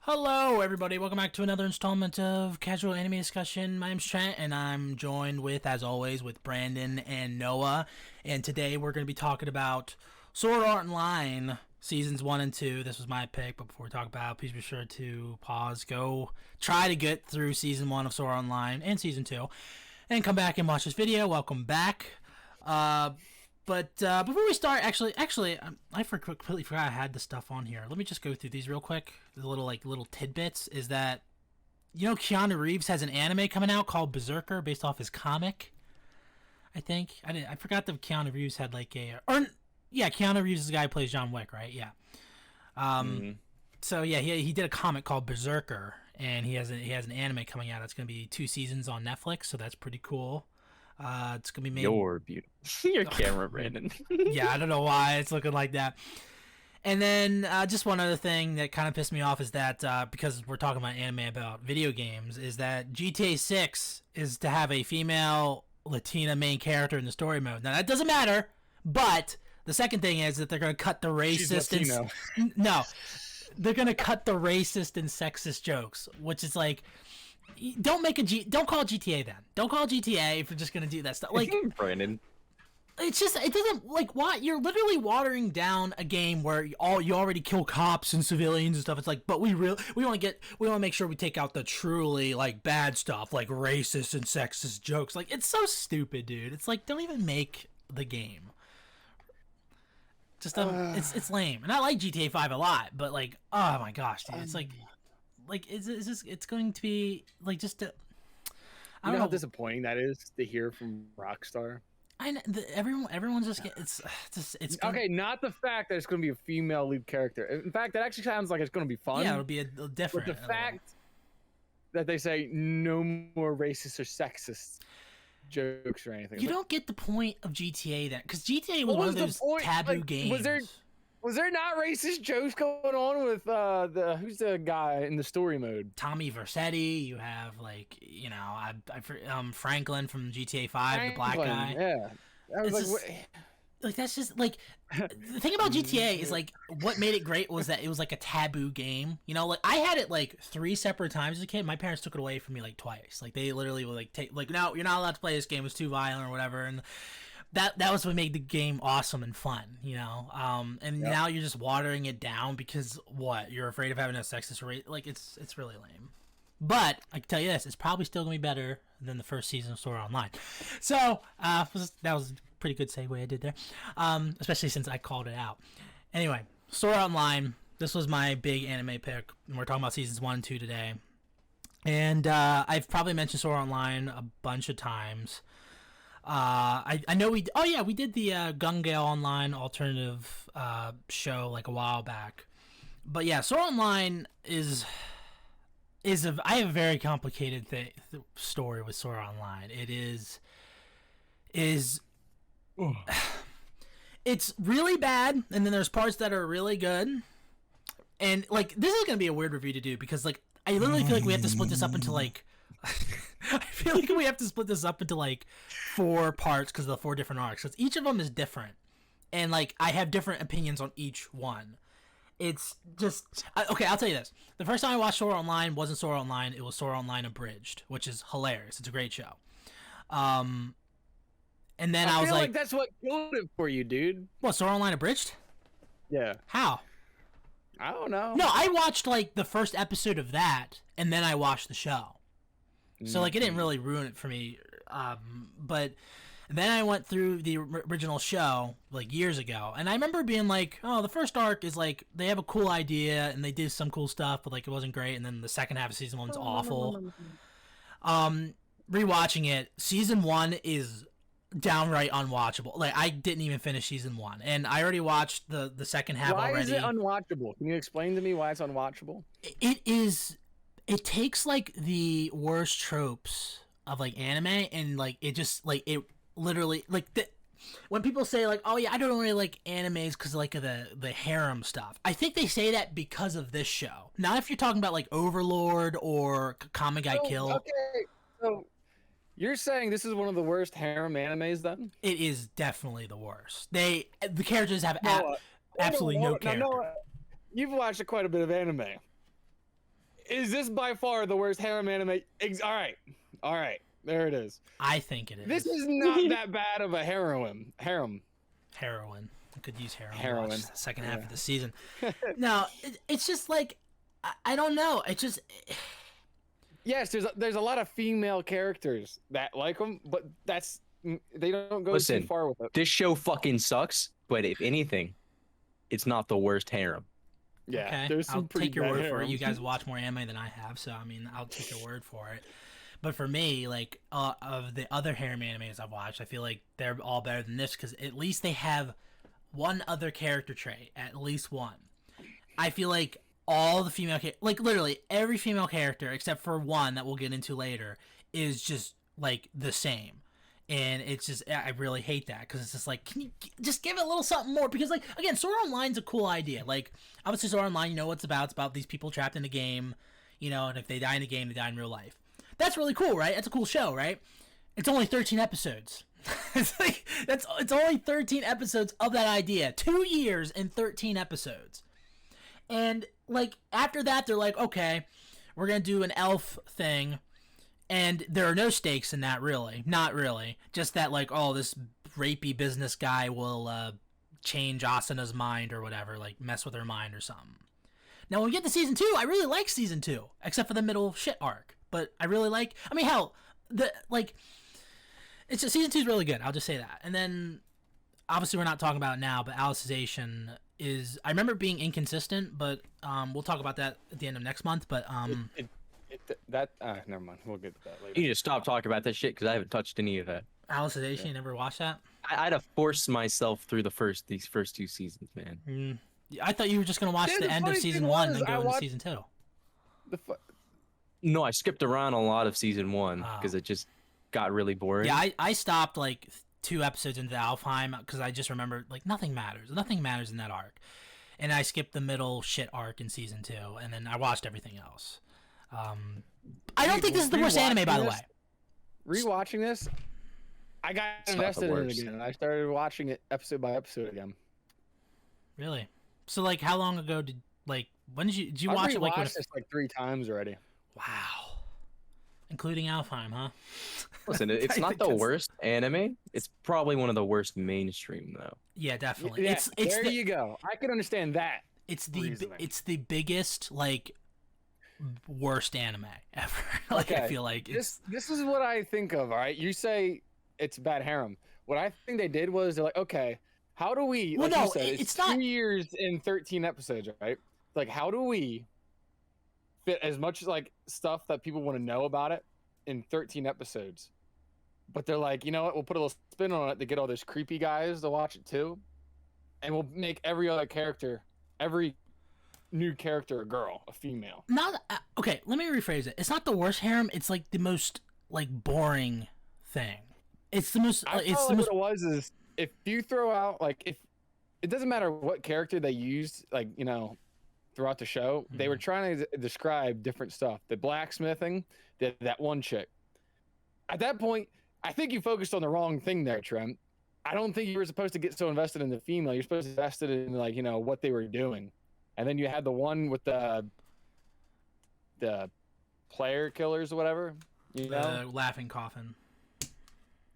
Hello, everybody. Welcome back to another installment of Casual Anime Discussion. My name's Trent, and I'm joined with, as always, with Brandon and Noah. And today we're going to be talking about Sword Art Online Seasons 1 and 2. This was my pick, but before we talk about it, please be sure to pause, go try to get through Season 1 of Sword Art Online and Season 2, and come back and watch this video. Welcome back. But before we start, actually, I completely forgot I had the stuff on here. Let me just go through these real quick. The little tidbits is that, Keanu Reeves has an anime coming out called Berserker based off his comic. I think I forgot that Keanu Reeves had Keanu Reeves is the guy who plays John Wick, right? Yeah. So yeah, he did a comic called Berserker, and he has an anime coming out. It's gonna be 2 seasons on Netflix, so that's pretty cool. It's gonna be made. You're beautiful. Your camera, Brandon. Yeah, I don't know why it's looking like that. And then just one other thing that kind of pissed me off is that because we're talking about anime about video games, is that GTA 6 is to have a female Latina main character in the story mode. Now that doesn't matter, but the second thing is that they're gonna cut the racist no, they're gonna cut the racist and sexist jokes, which is like. Don't call it GTA then. Don't call it GTA if you're just gonna do that stuff. Like Brandon, it's just it doesn't like what you're literally watering down a game where you already kill cops and civilians and stuff. It's like, but we want to make sure we take out the truly like bad stuff, like racist and sexist jokes. Like it's so stupid, dude. It's like don't even make the game. Just it's lame, and I like GTA 5 a lot, but like oh my gosh, dude, it's like. Like, it's going to be, like, just to... I don't know how disappointing that is to hear from Rockstar. I know, everyone's just getting... It's okay, not the fact that it's going to be a female lead character. In fact, that actually sounds like it's going to be fun. Yeah, it'll be a different... But the fact that they say no more racist or sexist jokes or anything. You don't get the point of GTA then, because GTA was one of those taboo games. Was there not racist jokes going on with who's the guy in the story mode? Tommy Vercetti. You have Franklin from GTA 5, the black guy. Yeah, I was that's just like the thing about GTA is like what made it great was that it was like a taboo game. Like I had it like 3 separate times as a kid. My parents took it away from me like twice. Like they literally would like take like no, you're not allowed to play this game. It's too violent or whatever. And that was what made the game awesome and fun, and now you're just watering it down because what? You're afraid of having a sexist rate? Like it's really lame. But I can tell you this, it's probably still gonna be better than the first season of Sword Art Online. So that was a pretty good segue I did there, especially since I called it out. Anyway, Sword Art Online. This was my big anime pick, and we're talking about seasons 1 and 2 today. And I've probably mentioned Sword Art Online a bunch of times. I know we did the Gun-Gale Online alternative show like a while back, but yeah, Sword Art Online I have a very complicated story with Sword Art Online. It is it's really bad, and then there's parts that are really good, and like this is gonna be a weird review to do because like I literally feel like we have to split this up into like. I feel like we have to split this up into like 4 parts because of the 4 different arcs. Because each of them is different, and like I have different opinions on each one. It's just okay. I'll tell you this: the first time I watched Sword Art Online wasn't Sword Art Online; it was Sword Art Online Abridged, which is hilarious. It's a great show. And then I was like, that's what killed it for you, dude. What, Sword Art Online Abridged? Yeah. How? I don't know. No, I watched like the first episode of that, and then I watched the show. So, like, it didn't really ruin it for me, but then I went through the original show, like, years ago, and I remember being like, oh, the first arc is, like, they have a cool idea, and they did some cool stuff, but, like, it wasn't great, and then the second half of Season 1's awful. Rewatching it, Season 1 is downright unwatchable. Like, I didn't even finish Season 1, and I already watched the second half already. Why is it unwatchable? Can you explain to me why it's unwatchable? It takes like the worst tropes of like anime and like it just like it literally like when people say like, oh yeah, I don't really like animes because like of the harem stuff. I think they say that because of this show. Not if you're talking about like Overlord or Kamen Guy Kill. Okay, so you're saying this is one of the worst harem animes then? It is definitely the worst. The characters have absolutely no character. You've watched quite a bit of anime. Is this by far the worst harem anime? All right, there it is. I think it is. This is not that bad of a harem. Heroin. I could use heroin. Heroin. Watch the second half of the season. No, it's just like I don't know. It just yes, there's a lot of female characters that like them, but they don't go too far with it. This show fucking sucks, but if anything, it's not the worst harem. Yeah, okay. there's some I'll take your word harems. for it. You guys watch more anime than I have, so I mean, I'll take your word for it. But for me, like of the other harem animes I've watched, I feel like they're all better than this because at least they have one other character trait, at least one. I feel like all the female, like literally every female character except for one that we'll get into later, is just like the same. And it's just, I really hate that because it's just like, can you just give it a little something more? Because, like, again, Sword Art Online's a cool idea. Like, obviously, Sword Art Online, you know what it's about. It's about these people trapped in a game, you know, and if they die in the game, they die in real life. That's really cool, right? That's a cool show, right? It's only 13 episodes. It's like, it's only 13 episodes of that idea. 2 years and 13 episodes. And, like, after that, they're like, okay, we're going to do an elf thing. And there are no stakes in that, really. Not really. Just that, like, oh, this rapey business guy will change Asana's mind or whatever, like, mess with her mind or something. Now, when we get to Season 2, I really like Season 2, except for the middle shit arc. But I really like... I mean, hell, it's just, Season 2 is really good. I'll just say that. And then, obviously, we're not talking about it now, but Alicization is... I remember it being inconsistent, but we'll talk about that at the end of next month, but... never mind. We'll get to that later. You need to stop talking about that shit because I haven't touched any of that. Alicization, you never watched that? I had to force myself through these first 2 seasons, man. I thought you were just going to watch the end of Season 1 and then go into Season 2. No, I skipped around a lot of Season 1 because it just got really boring. Yeah, I stopped like 2 episodes into Alfheim because I just remembered, like, nothing matters. Nothing matters in that arc. And I skipped the middle shit arc in Season 2, and then I watched everything else. I don't think this is the worst anime, by the way. Rewatching this, I got invested in it again, and I started watching it episode by episode again. Really? So, like, how long ago when did you watch it? I've watched this like 3 times already. Wow. Including Alfheim, huh? Listen, it's not the worst anime. It's probably one of the worst mainstream, though. Yeah, definitely. Yeah, there you go. I can understand that. It's the biggest, like, worst anime ever. Like, okay. I feel like this is what I think of. All right, you say it's bad harem. What I think they did was they're like, okay, how do we? Well, like no, you said, it's not 2 years and 13 episodes, right? Like, how do we fit as much like stuff that people want to know about it in 13 episodes? But they're like, you know what? We'll put a little spin on it to get all those creepy guys to watch it too, and we'll make every other character, every new character a girl, a female. Not okay. Let me rephrase it. It's not the worst harem. It's like the most like boring thing. It's the most. It's the most. What it was is if you throw out like if it doesn't matter what character they used, like you know, throughout the show, they were trying to describe different stuff. The blacksmithing, that one chick. At that point, I think you focused on the wrong thing there, Trent. I don't think you were supposed to get so invested in the female. You're supposed to be invested in like you know what they were doing. And then you had the one with the player killers or whatever, you know? The laughing coffin.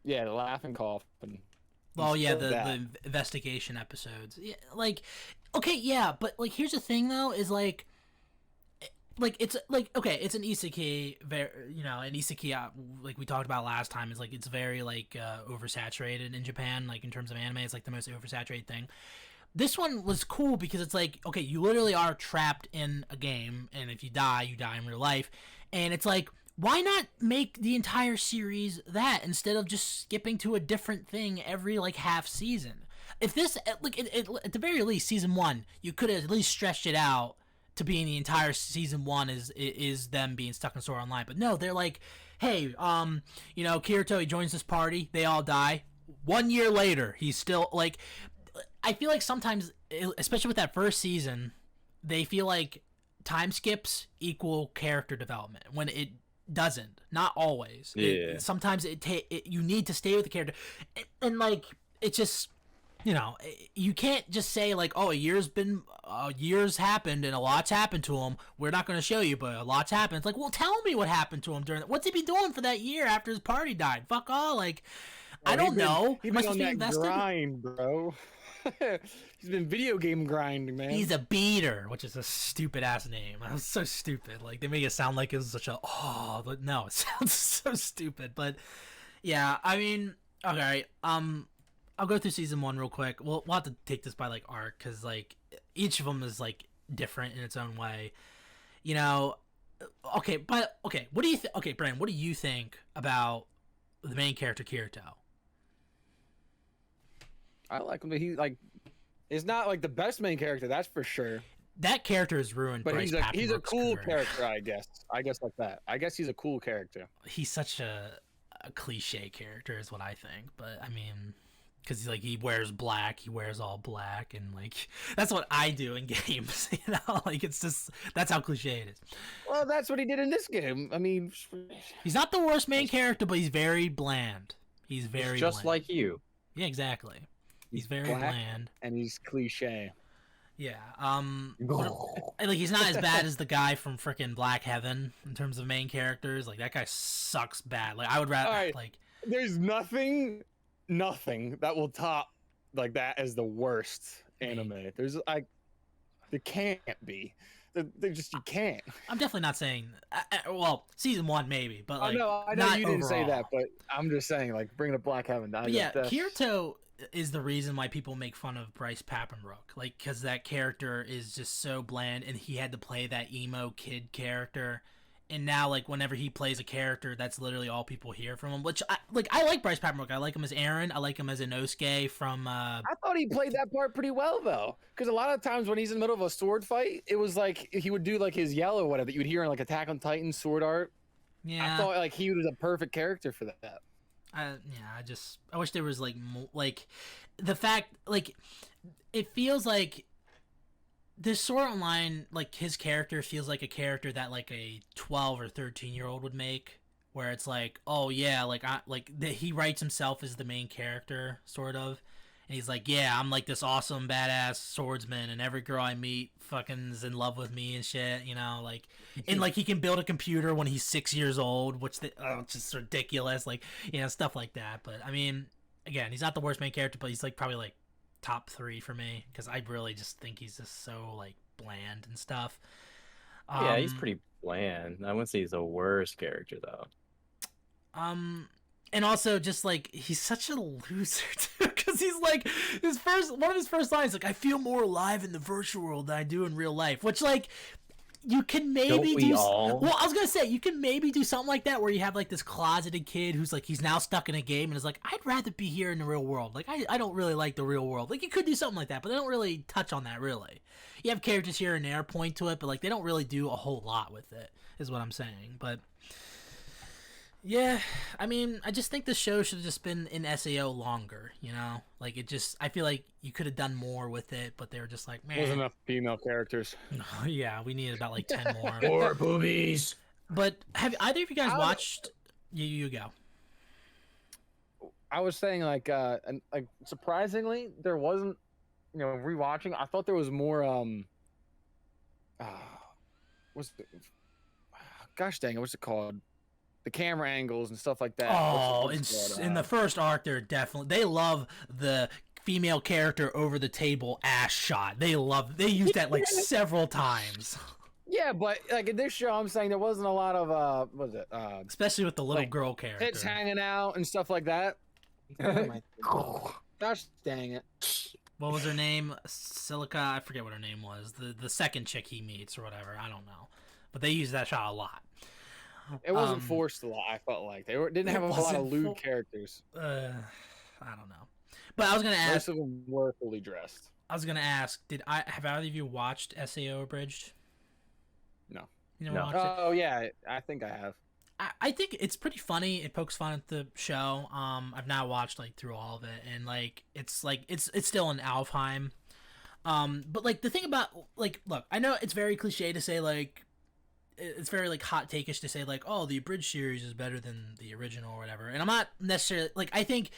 Yeah, the laughing coffin. Oh yeah, the investigation episodes. Yeah, like, okay, yeah, but like, here's the thing though, is like it's like okay, it's an isekai, you know, an isekai like we talked about last time is like it's very like oversaturated in Japan, like in terms of anime, it's like the most oversaturated thing. This one was cool because it's like, okay, you literally are trapped in a game, and if you die in real life. And it's like, why not make the entire series that instead of just skipping to a different thing every, like, half season? If this, like, at the very least, Season 1, you could have at least stretched it out to being the entire Season 1 is them being stuck in Sword Art Online. But no, they're like, hey, you know, Kirito, he joins this party, they all die. 1 year later, he's still, like... I feel like sometimes, especially with that first season, they feel like time skips equal character development when it doesn't. Not always. Yeah. Sometimes you need to stay with the character, and like it just you know, you can't just say like, oh, years happened and a lot's happened to him. We're not going to show you, but a lot's happened. It's like, well, tell me what happened to him during. What's he be doing for that year after his party died? Fuck all. Like, I don't know. He's been on that grind, bro. He's been video game grinding, man. He's a beater, which is a stupid ass name. That was so stupid. Like they make it sound like it was such a but no, it sounds so stupid. But yeah, I mean, okay, I'll go through season 1 real quick. We'll have to take this by like arc because like each of them is like different in its own way. You know, okay, but okay, what do you think? Okay, Brian, what do you think about the main character Kirito? I like him, but he's not like the best main character, that's for sure. That character is ruined. But Bryce he's a cool career. character, I guess. I guess like that. I guess he's a cool character. He's such a cliche character, is what I think. But I mean, because like he wears black, he wears all black, and like that's what I do in games. You know, like it's just that's how cliche it is. Well, that's what he did in this game. I mean, he's not the worst main character, but he's very bland. He's very just bland. like you. Yeah, exactly. He's very black, bland, and he's cliche. Yeah. Like he's not as bad as the guy from frickin' Black Heaven in terms of main characters. Like that guy sucks bad. Like I would rather like. There's nothing that will top like that as the worst anime. There's like, there can't be. They just you can't. I'm definitely not saying. Well, season 1 maybe, but like. I know you didn't say that, but I'm just saying like bring up Black Heaven. Yeah, Kirito is the reason why people make fun of Bryce Papenbrook, like because that character is just so bland, and he had to play that emo kid character, and now like whenever he plays a character, that's literally all people hear from him. Which I like Bryce Papenbrook. I like him as Aaron. I like him as Inosuke from. I thought he played that part pretty well though, because a lot of times when he's in the middle of a sword fight, it was like he would do like his yell or whatever that you'd hear in like Attack on Titan sword art. Yeah, I thought like he was a perfect character for that. I wish there was like more, like the fact like it feels like this Sword Art Online, like his character feels like a character that like a 12 or 13-year-old would make, where it's like, oh yeah, like he writes himself as the main character sort of, and he's like, yeah, I'm like this awesome badass swordsman, and every girl I meet fucking is in love with me and shit, you know, like, and like he can build a computer when he's 6 years old, which just ridiculous, like, you know, stuff like that. But I mean, again, he's not the worst main character, but he's like probably like top 3 for me, because I really just think he's just so like bland and stuff. Yeah, he's pretty bland. I wouldn't say he's the worst character though. And also just like he's such a loser too, because he's like one of his first lines like, I feel more alive in the virtual world than I do in real life, which like you can maybe well, I was gonna say you can maybe do something like that where you have like this closeted kid who's like he's now stuck in a game and is like, I'd rather be here in the real world, like I don't really like the real world. Like you could do something like that, but they don't really touch on that really. You have characters here and there point to it, but like they don't really do a whole lot with it, is what I'm saying. But yeah, I mean, I just think the show should have just been in SAO longer, you know? Like, I feel like you could have done more with it, but they were just like, man. Wasn't enough female characters. Yeah, we needed about like 10 more. More boobies. But have either of you guys watched? You go. I was saying like surprisingly, there wasn't, you know, rewatching. I thought there was more. Gosh dang it, what's it called? The camera angles and stuff like that. Oh, in the first arc, they love the female character over the table ass shot. They use that like several times. Yeah, but like in this show, I'm saying there wasn't a lot of especially with the little girl character, tits hanging out and stuff like that. Gosh dang it. What was her name? Silica? I forget what her name was. The second chick he meets or whatever. I don't know, but they use that shot a lot. It wasn't forced a lot. I felt like didn't have a lot of lewd characters. I don't know, but I was gonna ask. Most of them were fully dressed. I was gonna ask, have either of you watched SAO Abridged? No. You never watched it? Oh yeah, I think I have. I think it's pretty funny. It pokes fun at the show. I've now watched like through all of it, and like it's still in Alfheim. But like the thing about like, look, I know it's very cliche to say like. It's very like hot take-ish to say like, oh, the abridged series is better than the original or whatever, and I'm not necessarily like, I think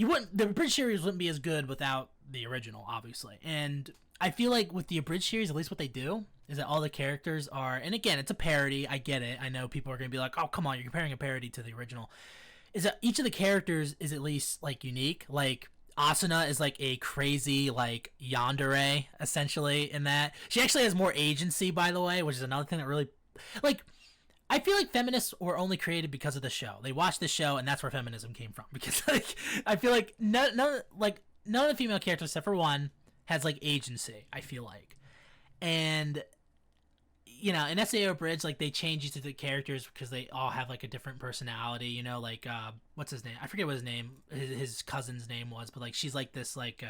the abridged series wouldn't be as good without the original, obviously. And I feel like with the abridged series, at least what they do is that all the characters are, and again, it's a parody. I get it. I know people are gonna be like, "Oh, come on, you're comparing a parody to the original." Is that each of the characters is at least like unique? Like Asuna is like a crazy like yandere essentially in that she actually has more agency, by the way, which is another thing that really like. I feel like feminists were only created because of the show. They watched the show, and that's where feminism came from. Because like I feel like none of the female characters except for one has like agency. I feel like, and you know, in SAO Bridge, like they change each of the characters because they all have like a different personality. You know, like what's his name? I forget what his name, his cousin's name was, but like she's like this like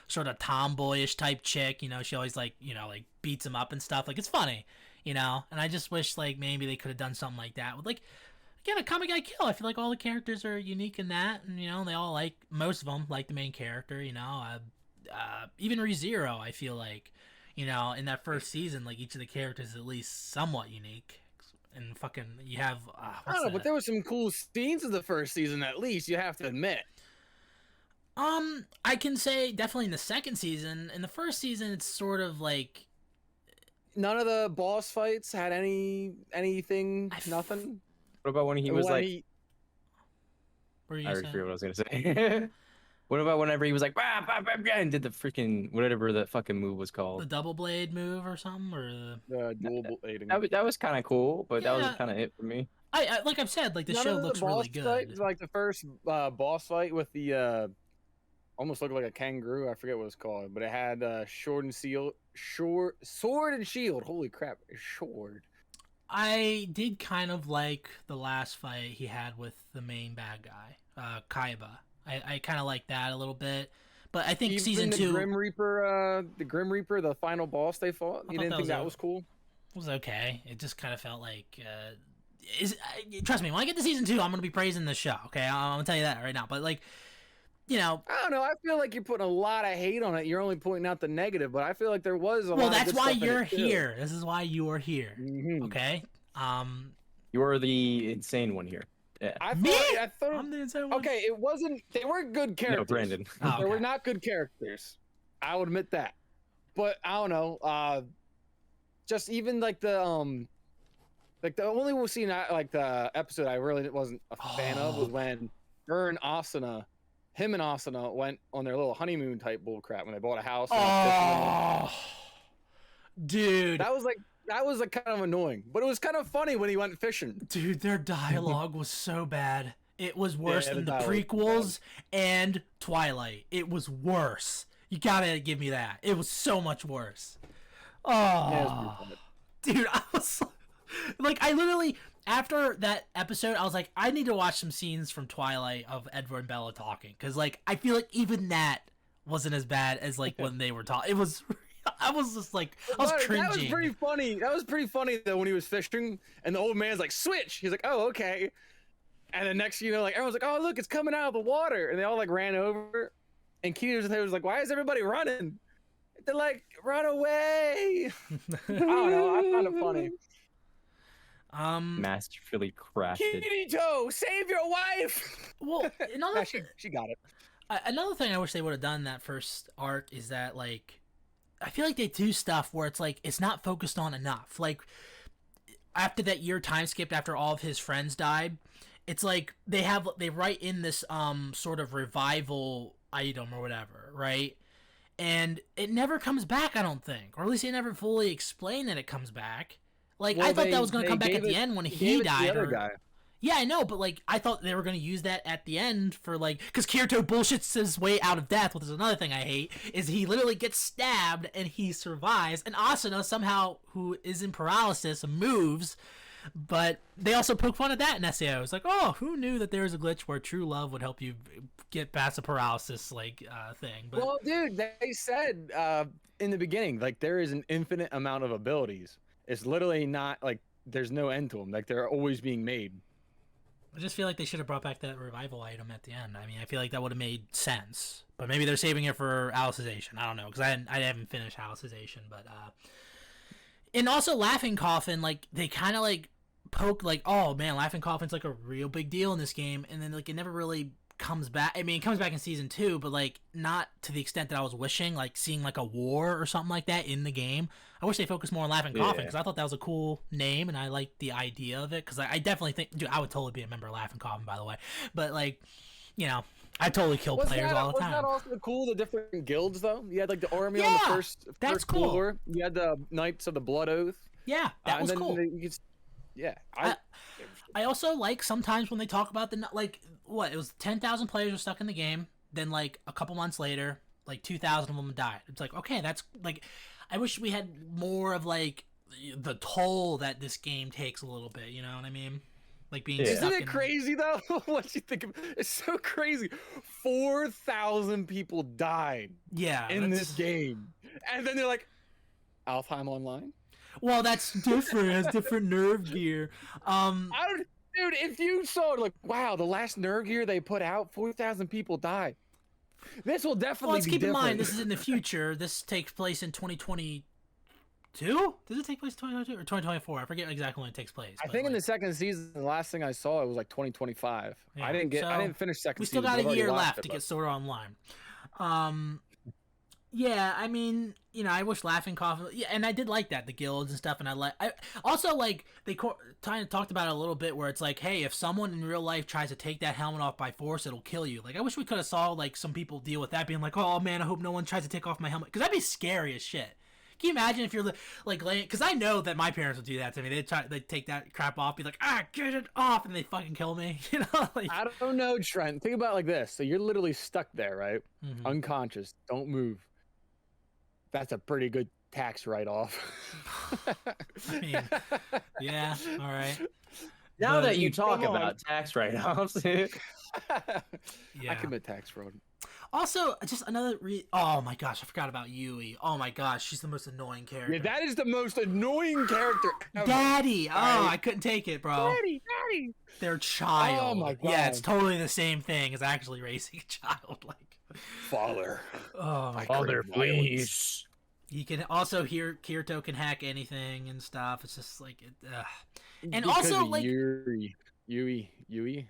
sort of tomboyish type chick. You know, she always like like beats him up and stuff. Like it's funny. You know, and I just wish like maybe they could have done something like that with like again a Comic Guy Kill. I feel like all the characters are unique in that, and you know they all like most of them like the main character. You know, even ReZero, I feel like in that first season, like each of the characters is at least somewhat unique. And fucking you have I don't know, but there were some cool scenes in the first season. At least you have to admit. I can say definitely in the second season. In the first season, it's sort of like. None of the boss fights had anything. Nothing. What about when he was like? I already forgot what I was gonna say. What about whenever he was like, bah, bah, bah, bah, and did the freaking whatever the fucking move was called? The double blade move or something, or the dual blading. That was kind of cool, but that was kind of it for me. I like I've said, like the show looks really good. Fight, like the first boss fight with the almost looked like a kangaroo. I forget what it's called, but it had sword and shield. Holy crap, sword. I did kind of like the last fight he had with the main bad guy, Kaiba. I kind of like that a little bit, but I think season 2, Grim Reaper, the final boss they fought. You didn't think that was cool? It was okay. It just kind of felt like. Trust me, when I get to season 2, I'm gonna be praising the show. Okay, I'm gonna tell you that right now. But like. I don't know. I feel like you're putting a lot of hate on it. You're only pointing out the negative, but I feel like there was a lot. Well, that's why you're here. This is why you are here. Mm-hmm. Okay. You're the insane one here. Yeah. I thought I'm the insane one. Okay, it wasn't. They weren't good characters. No, Brandon. Oh, okay. They were not good characters. I would admit that. But I don't know. Just even like the only scene like the episode I really wasn't a fan of was when him and Asuna went on their little honeymoon type bullcrap when they bought a house. Dude, that was like kind of annoying, but it was kind of funny when he went fishing. Dude, their dialogue was so bad. It was worse than the prequels and Twilight. It was worse. You gotta give me that. It was so much worse. Oh, dude, I was like, I literally. After that episode, I was like, I need to watch some scenes from Twilight of Edward and Bella talking, because like I feel like even that wasn't as bad as like when they were talking. It was, I was just like, I was cringing. That was pretty funny. That was pretty funny though when he was fishing and the old man's like, switch. He's like, oh okay. And then next, like everyone's like, oh look, it's coming out of the water, and they all like ran over, and Keita was like, why is everybody running? They're like, run away. I don't know. I found it funny. Masterfully crafted. Kirito, save your wife. Well, another she got it. Another thing I wish they would have done in that first arc is that like I feel like they do stuff where it's like it's not focused on enough. Like after that year time skipped after all of his friends died, it's like they write in this sort of revival item or whatever, right? And it never comes back, I don't think, or at least they never fully explain that it comes back. Like, I thought that was going to come back at the end when he died. Yeah, I know, but, like, I thought they were going to use that at the end for, like... Because Kirito bullshits his way out of death, which is another thing I hate, is he literally gets stabbed and he survives. And Asuna, somehow, who is in paralysis, moves. But they also poke fun at that in SAO. It's like, oh, who knew that there was a glitch where true love would help you get past a paralysis, like, thing. But... Well, dude, they said in the beginning, like, there is an infinite amount of abilities. It's literally not like there's no end to them. Like they're always being made. I just feel like they should have brought back that revival item at the end. I mean, I feel like that would have made sense. But maybe they're saving it for Alicization. I don't know, because I haven't finished Alicization. But and also Laughing Coffin, like they kind of like poke like, oh man, Laughing Coffin's like a real big deal in this game, and then like it never really comes back. I mean, it comes back in season 2, but like not to the extent that I was wishing. Like seeing like a war or something like that in the game. I wish they focused more on Laughing Coffin because I thought that was a cool name and I liked the idea of it. Because I definitely think, dude, I would totally be a member of Laughing Coffin, by the way. But like, you know, I totally kill players all the time. Wasn't that also cool? The different guilds, though. You had like the army on the first cool. floor. You had the Knights of the Blood Oath. Yeah, that was cool. I also like sometimes when they talk about the like what it was 10,000 players were stuck in the game. Then like a couple months later, like 2,000 of them died. It's like okay, that's like I wish we had more of like the toll that this game takes a little bit. You know what I mean? Like being Isn't it crazy though? What you think of it's so crazy. 4,000 people died in this game. And then they're like Alfheim Online? Well, that's different. It has different nerve gear. Dude, if you saw like wow, the last nerve gear they put out, 4,000 people died. This will definitely let's be keep different. in mind this is in the future. This takes place in 2022. Does it take place in 2022 or 2024? I forget exactly when it takes place. I think in the second season, the last thing I saw it was like 2025. Yeah, I didn't finish second season. We still got a year left to get Sword Art Online. Yeah, I mean, you know, I wish Laughing Coffin. Yeah, and I did like that, the guilds and stuff, and I also like they kind of talked about it a little bit where it's like, hey, if someone in real life tries to take that helmet off by force, it'll kill you. Like, I wish we could have saw like some people deal with that, being like, oh man, I hope no one tries to take off my helmet, because that'd be scary as shit. Can you imagine if you're like laying? Because I know that my parents would do that to me. They'd take that crap off, be like, get it off, and they fucking kill me. You know, like I don't know, Trent. Think about it like this: so you're literally stuck there, right? Mm-hmm. Unconscious, don't move. That's a pretty good tax write-off. I mean, yeah, all right. Now that you talk about tax write-offs, I commit tax fraud. Also, just another oh my gosh, I forgot about Yui. Oh my gosh, she's the most annoying character. Yeah, that is the most annoying character ever. Daddy! Oh, I couldn't take it, bro. Daddy! Their child. Oh my god. Yeah, it's totally the same thing as actually raising a child. Like, father. Oh my father, please. You can also hear Kirito can hack anything and stuff. It's just like it. And Because also of like Yui.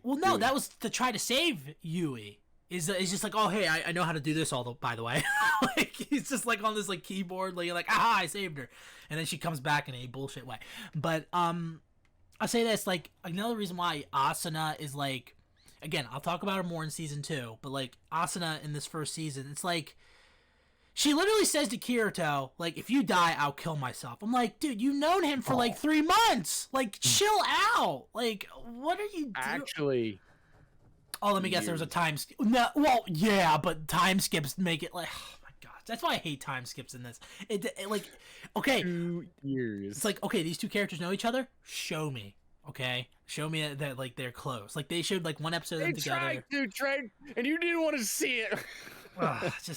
Well, no, Yui. that was to try to save Yui. Is just like, oh hey, I know how to do this. By the way, like he's just like on this like keyboard, like you're like, aha, I saved her, and then she comes back in a bullshit way. But I'll say this, like another reason why Asuna is like, again, I'll talk about her more in season 2, but like Asuna in this first season, it's like she literally says to Kirito, like, if you die, I'll kill myself. I'm like, dude, you've known him for like 3 months. Like, chill out. Like, what are you doing? Actually. Oh, let me guess. There was a time skip. No, well, yeah, but time skips make it like, oh my god, that's why I hate time skips in this. It like, okay, 2 years. It's like, okay, these two characters know each other. Show me, okay, show me that like they're close. Like they showed like one episode of them together. They tried to, Trent, and you didn't want to see it.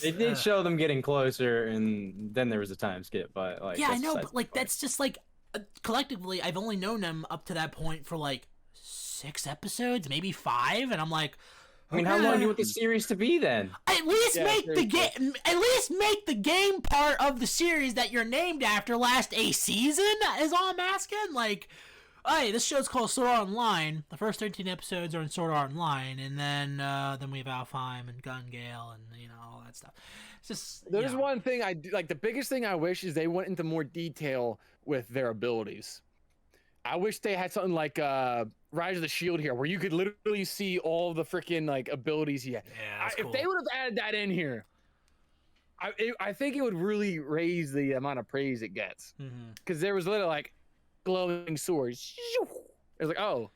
They did show them getting closer, and then there was a time skip. But like, yeah, I know, but like that's just like collectively, I've only known them up to that point for like 6 episodes, maybe 5, and I'm like, I mean, how long do you want the series to be then? At least make the game. At least make the game part of the series that you're named after last a season. Is all I'm asking. Like, hey, this show's called Sword Art Online. The first 13 episodes are in Sword Art Online, and then we have Alfheim and Gun Gale and all that stuff. It's just there's one thing I do, like the biggest thing I wish is they went into more detail with their abilities. I wish they had something like Rise of the Shield here, where you could literally see all the freaking like abilities he had. Yeah, if they would have added that in here, I think it would really raise the amount of praise it gets. Because there was literally like glowing swords. It was like, oh,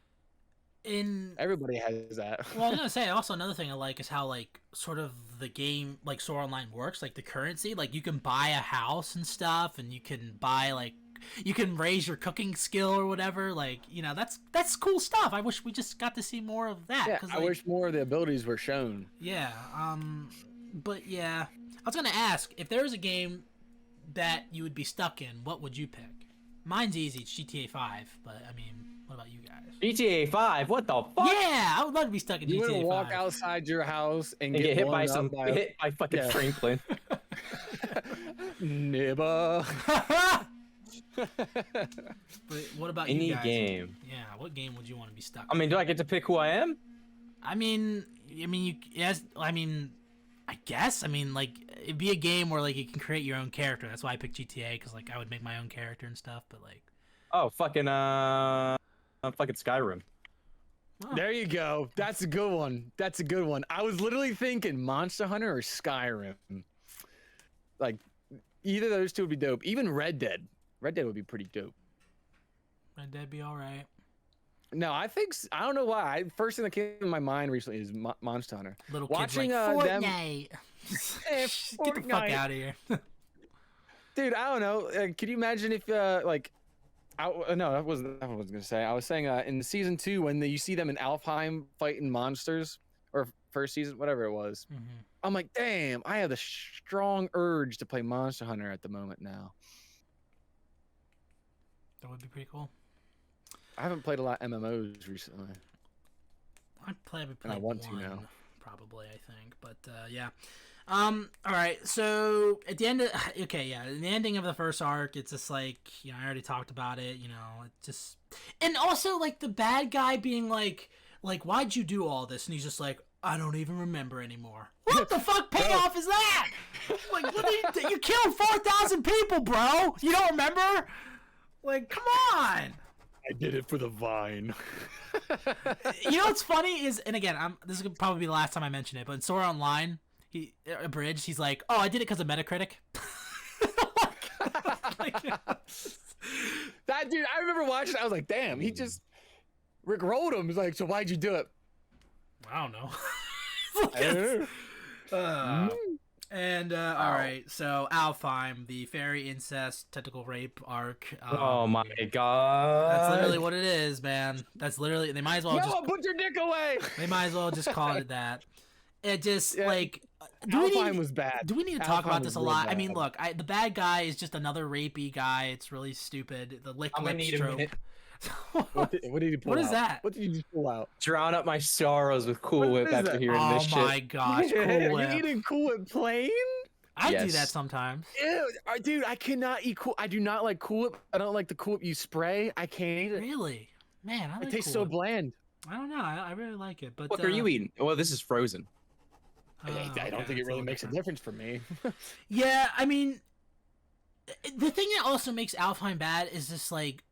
everybody has that. Well, I was gonna say also another thing I like is how like sort of the game like Sword Art Online works, like the currency, like you can buy a house and stuff, and you can buy like. You can raise your cooking skill or whatever, like that's cool stuff. I wish we just got to see more of that. Yeah, like, I wish more of the abilities were shown. Yeah, but yeah, I was gonna ask if there was a game that you would be stuck in, what would you pick? Mine's easy, it's GTA 5, but I mean, what about you guys? GTA 5? What the fuck? Yeah, I would love to be stuck in GTA 5. You would walk outside your house and get hit by fucking Franklin. Nibba. But what about Any you guys? game? Yeah, what game would you want to be stuck in? I mean, do I get to pick who I am? I mean, yes. I mean, I guess. I mean, like, it'd be a game where like you can create your own character. That's why I picked GTA because like I would make my own character and stuff. But like, Oh, fucking Skyrim. oh, There you go. That's a good one. That's a good one. I was literally thinking Monster Hunter or Skyrim. Like, either of those two would be dope. Even Red Dead. Red Dead would be pretty dope. that'd be all right. No, I think I don't know why. First thing that came to my mind recently is Monster Hunter. Little Watching kids like them, Fortnite. Eh, Get the fuck Fortnite. out of here. Dude, I don't know. Could you imagine if like, no, that wasn't what I was gonna say. I was saying in season 2 when you see them in Alfheim fighting monsters, or first season, whatever it was. Mm-hmm. I'm like, damn, I have a strong urge to play Monster Hunter at the moment now. That would be pretty cool. I haven't played a lot of MMOs recently. I'd play And I want to one, now. probably. I think, but yeah. All right. So at the end of in the ending of the first arc, it's just like I already talked about it. It just and also like the bad guy being like why'd you do all this? And he's just like, I don't even remember anymore. What the fuck payoff is that? Like, what did you killed 4,000 people, bro? You don't remember? Like, come on. I did it for the Vine. What's funny is, and again, this is probably be the last time I mention it, but in Sword Art Online, abridged, he's like, "Oh, I did it because of Metacritic." That dude, I remember watching it, I was like, damn, he just Rick rolled him. He's like, so why'd you do it? I don't know. I don't know. And all right, so Alfheim, the fairy incest tentacle rape arc. Oh my god. That's literally what it is, man. That's literally they might as well No, put your dick away. they might as well just call it that. It just Yeah. like Alfheim was bad. Do we need to talk Alfheim about was this a real lot? I bad. mean, look, the bad guy is just another rapey guy. It's really stupid. The lick I'm gonna lip need a stroke. minute. What did he pull What out? is that? What did you just pull out? Drown out my sorrows with Cool What Whip is after that? hearing Oh this my shit. gosh, Cool Are Whip. you eating Cool Whip plain? I do Yes. that sometimes. Ew, dude, I cannot eat Cool. I do not like Cool Whip. I don't like the Cool Whip you spray. I can't eat it. Really? Man, I like It tastes Cool so Whip. bland. I don't know. I really like it. But What are you eating? Well, this is frozen. I don't okay, think it that's really little makes a different. difference for me. Yeah, I mean, the thing that also makes Alfheim bad is just like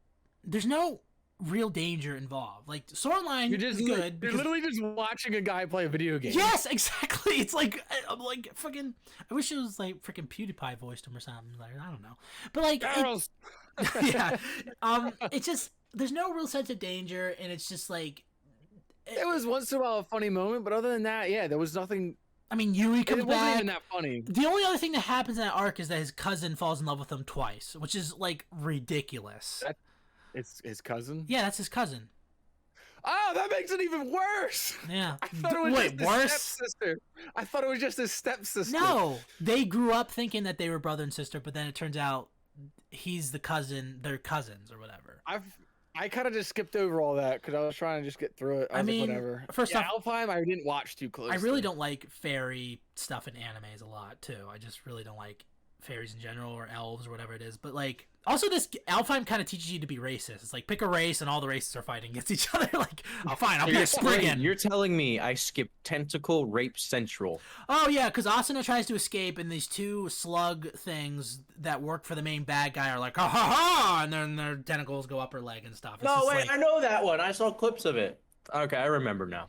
there's no real danger involved. Like Swordline You're just is good. You're because- literally just watching a guy play a video game. Yes, exactly. It's like I'm like fucking. I wish it was like freaking PewDiePie voiced him or something. Like I don't know, but like Girls. yeah, it's just there's no real sense of danger, and it's just like It was once in a while a funny moment, but other than that, yeah, there was nothing. I mean, Yui It comes wasn't back. even that funny. The only other thing that happens in that arc is that his cousin falls in love with him twice, which is like ridiculous. It's his cousin. Yeah, that's his cousin. Oh, that makes it even worse. Yeah. I thought it was Wait, just his worse? stepsister. I thought it was just his stepsister. No, they grew up thinking that they were brother and sister, but then it turns out he's the cousin. They're cousins or whatever. I kind of just skipped over all that because I was trying to just get through it. I was mean, like, whatever. first yeah, off- Alfheim, I didn't watch too closely. I really don't like fairy stuff in animes a lot too. I just really don't like fairies in general or elves or whatever it is. But like, also this Alfheim kind of teaches you to be racist. It's like pick a race and all the races are fighting against each other. Like, oh fine, I'll So pick Spriggan. you're telling me I skipped Tentacle Rape Central. Oh yeah, because Asuna tries to escape, and these two slug things that work for the main bad guy are like, ha ha ha, and then their tentacles go up her leg and stuff. It's No, just wait, like- I know that one. I saw clips of it. Okay, I remember now.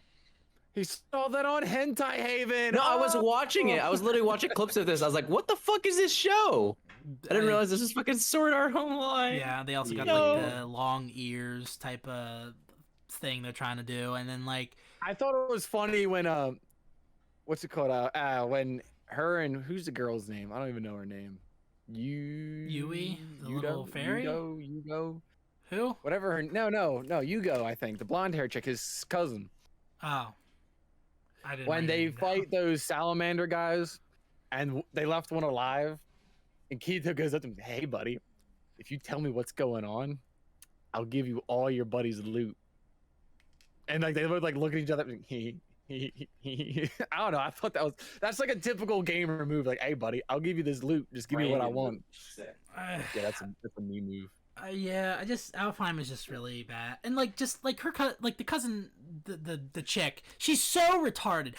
He saw that on Hentai Haven. No, I was Oh! watching it. I was literally watching clips of this. I was like, what the fuck is this show? I didn't realize this was fucking Sword Art Online. Yeah, they also got No. like the long ears type of thing they're trying to do, and then like I thought it was funny when what's it called? When her and who's the girl's name? I don't even know her name. Yui, the little fairy? Yugo, who? whatever her. No, Yugo. I think the blonde hair chick, his cousin. Oh, I didn't. When they really know. fight those salamander guys, and they left one alive, and Keito goes up to him, "Hey, buddy, if you tell me what's going on, I'll give you all your buddy's loot." And like they would like look at each other. I don't know. I thought that's like a typical gamer move. Like, hey, buddy, I'll give you this loot. Just give me what I want. Yeah, that's a me move. Yeah, I just Alfheim is just really bad, and like just like her like the cousin the chick. She's so retarded.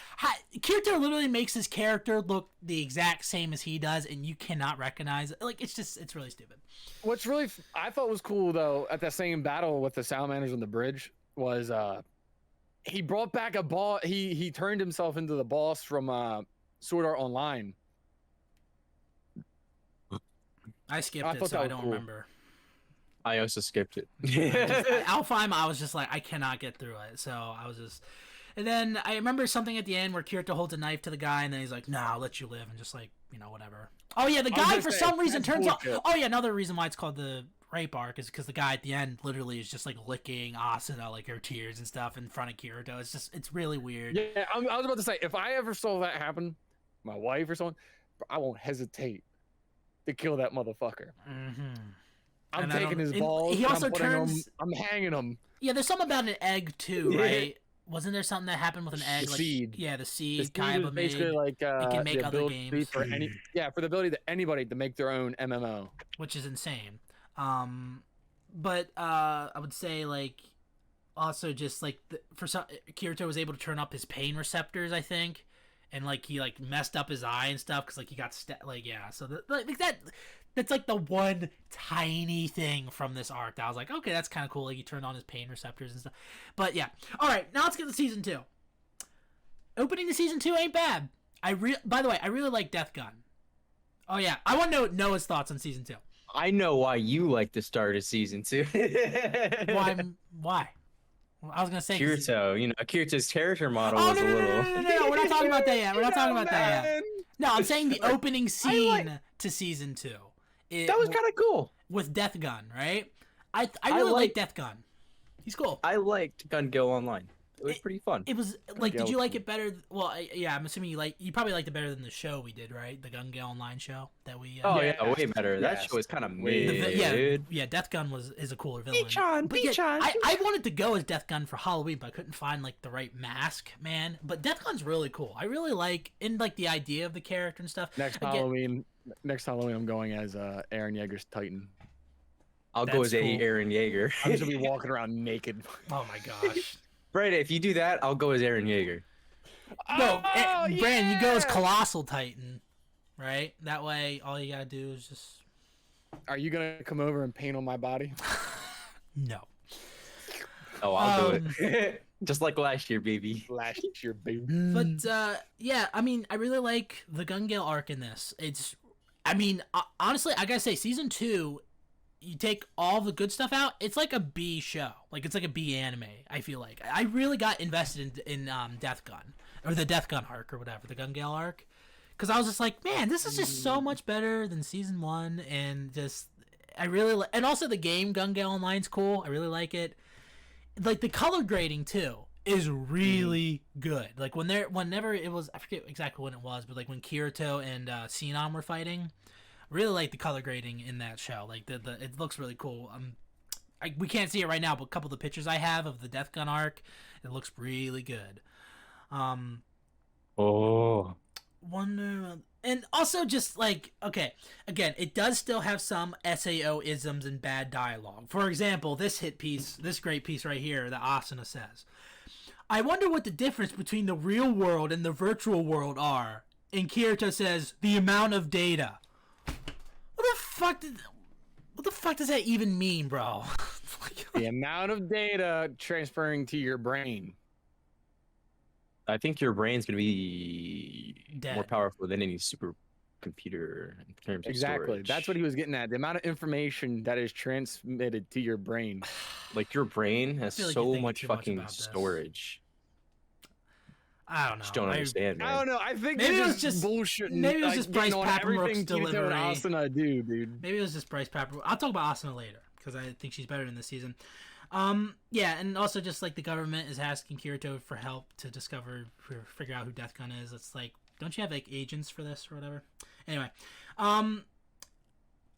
Kirito literally makes his character look the exact same as he does, and you cannot recognize it. Like, it's really stupid. What's really I thought was cool though at that same battle with the salamanders on the bridge was he brought back a ball. He turned himself into the boss from Sword Art Online. I skipped it, so I don't remember. I also skipped it. Alfheim, I was just like, I cannot get through it, so I was just. And then I remember something at the end where Kirito holds a knife to the guy, and then he's like, "No, I'll let you live," and just like, whatever. Oh yeah, the guy for some reason turns out. Oh yeah, another reason why it's called the rape arc is because the guy at the end literally is just like licking Asuna, like her tears and stuff in front of Kirito. It's really weird. Yeah, I was about to say, if I ever saw that happen, my wife or someone, I won't hesitate to kill that motherfucker. Mm-hmm. I'm taking his balls. He also turns. I'm hanging him. Yeah, there's something about an egg too, right? Wasn't there something that happened with an egg? The seed. Yeah, the seed. The seed is basically like it can make other games. For the ability to anybody to make their own MMO, which is insane. But I would say like also just like Kirito was able to turn up his pain receptors, I think, and like he like messed up his eye and stuff because like he got so that's like the one tiny thing from this arc that I was like, okay, that's kind of cool. Like he turned on his pain receptors and stuff. But yeah, all right, now let's get to season 2. Opening to season 2 ain't bad. By the way, I really like Death Gun. Oh yeah, I want to know Noah's thoughts on season 2. I know why you like the start of season 2. Why? Well, I was gonna say Kirito. Kirito's character model was a little. No, we're not talking about that yet. We're not talking about that yet. No, I'm saying the opening scene to season 2. That was kind of cool with Death Gun, right? I really like Death Gun. He's cool. I liked Gun Go Online. It was pretty fun. It was like, did you like it better? Well, yeah, I'm assuming you probably liked it better than the show we did, right? The Gun Go Online show that we. Way better. That show was kind of mid. Yeah, Death Gun is a cooler villain. Beachon. I wanted to go as Death Gun for Halloween, but I couldn't find like the right mask, man. But Death Gun's really cool. I really like the idea of the character and stuff. Next Halloween, I'm going as Aaron Yeager's Titan. I'll go as Aaron Yeager. I'm just gonna be walking around naked. Oh my gosh. Right, if you do that, I'll go as Aaron Yeager. No, Brandon, you go as Colossal Titan, right? That way, all you gotta do is just. Are you gonna come over and paint on my body? No. Oh, I'll do it. Just like last year, baby. But yeah, I mean, I really like the Gun Gale arc in this. Honestly, I gotta say, season 2. You take all the good stuff out, it's like a B show. Like it's like a B anime, I feel like. I really got invested in Death Gun. Or the Death Gun arc or whatever, the Gun Gale arc. Because I was just like, man, this is just so much better than season 1. And just, I really and also the game Gun Gale Online's cool. I really like it. Like the color grading too is really good. Like whenever it was, I forget exactly when it was, but like when Kirito and Sinon were fighting, really like the color grading in that show. Like it looks really cool. We can't see it right now, but a couple of the pictures I have of the Death Gun arc, it looks really good. And also just like, okay, again, it does still have some SAO isms and bad dialogue. For example, this great piece right here that Asuna says, "I wonder what the difference between the real world and the virtual world are." And Kirito says, "The amount of data." What the fuck does that even mean, bro? The amount of data transferring to your brain. I think your brain's gonna be dead. More powerful than any supercomputer in terms of storage. That's what he was getting at. The amount of information that is transmitted to your brain. Like your brain has so much fucking storage. I don't know. Just don't understand, man. I don't know. I think maybe it was just bullshit. Maybe it was just Bryce Papenbrook's delivery. Asuna do, dude. Maybe it was just Bryce Papenbrook. I'll talk about Asuna later because I think she's better in this season. Yeah, and also just like the government is asking Kirito for help to figure out who Death Gun is. It's like, don't you have like agents for this or whatever? Anyway,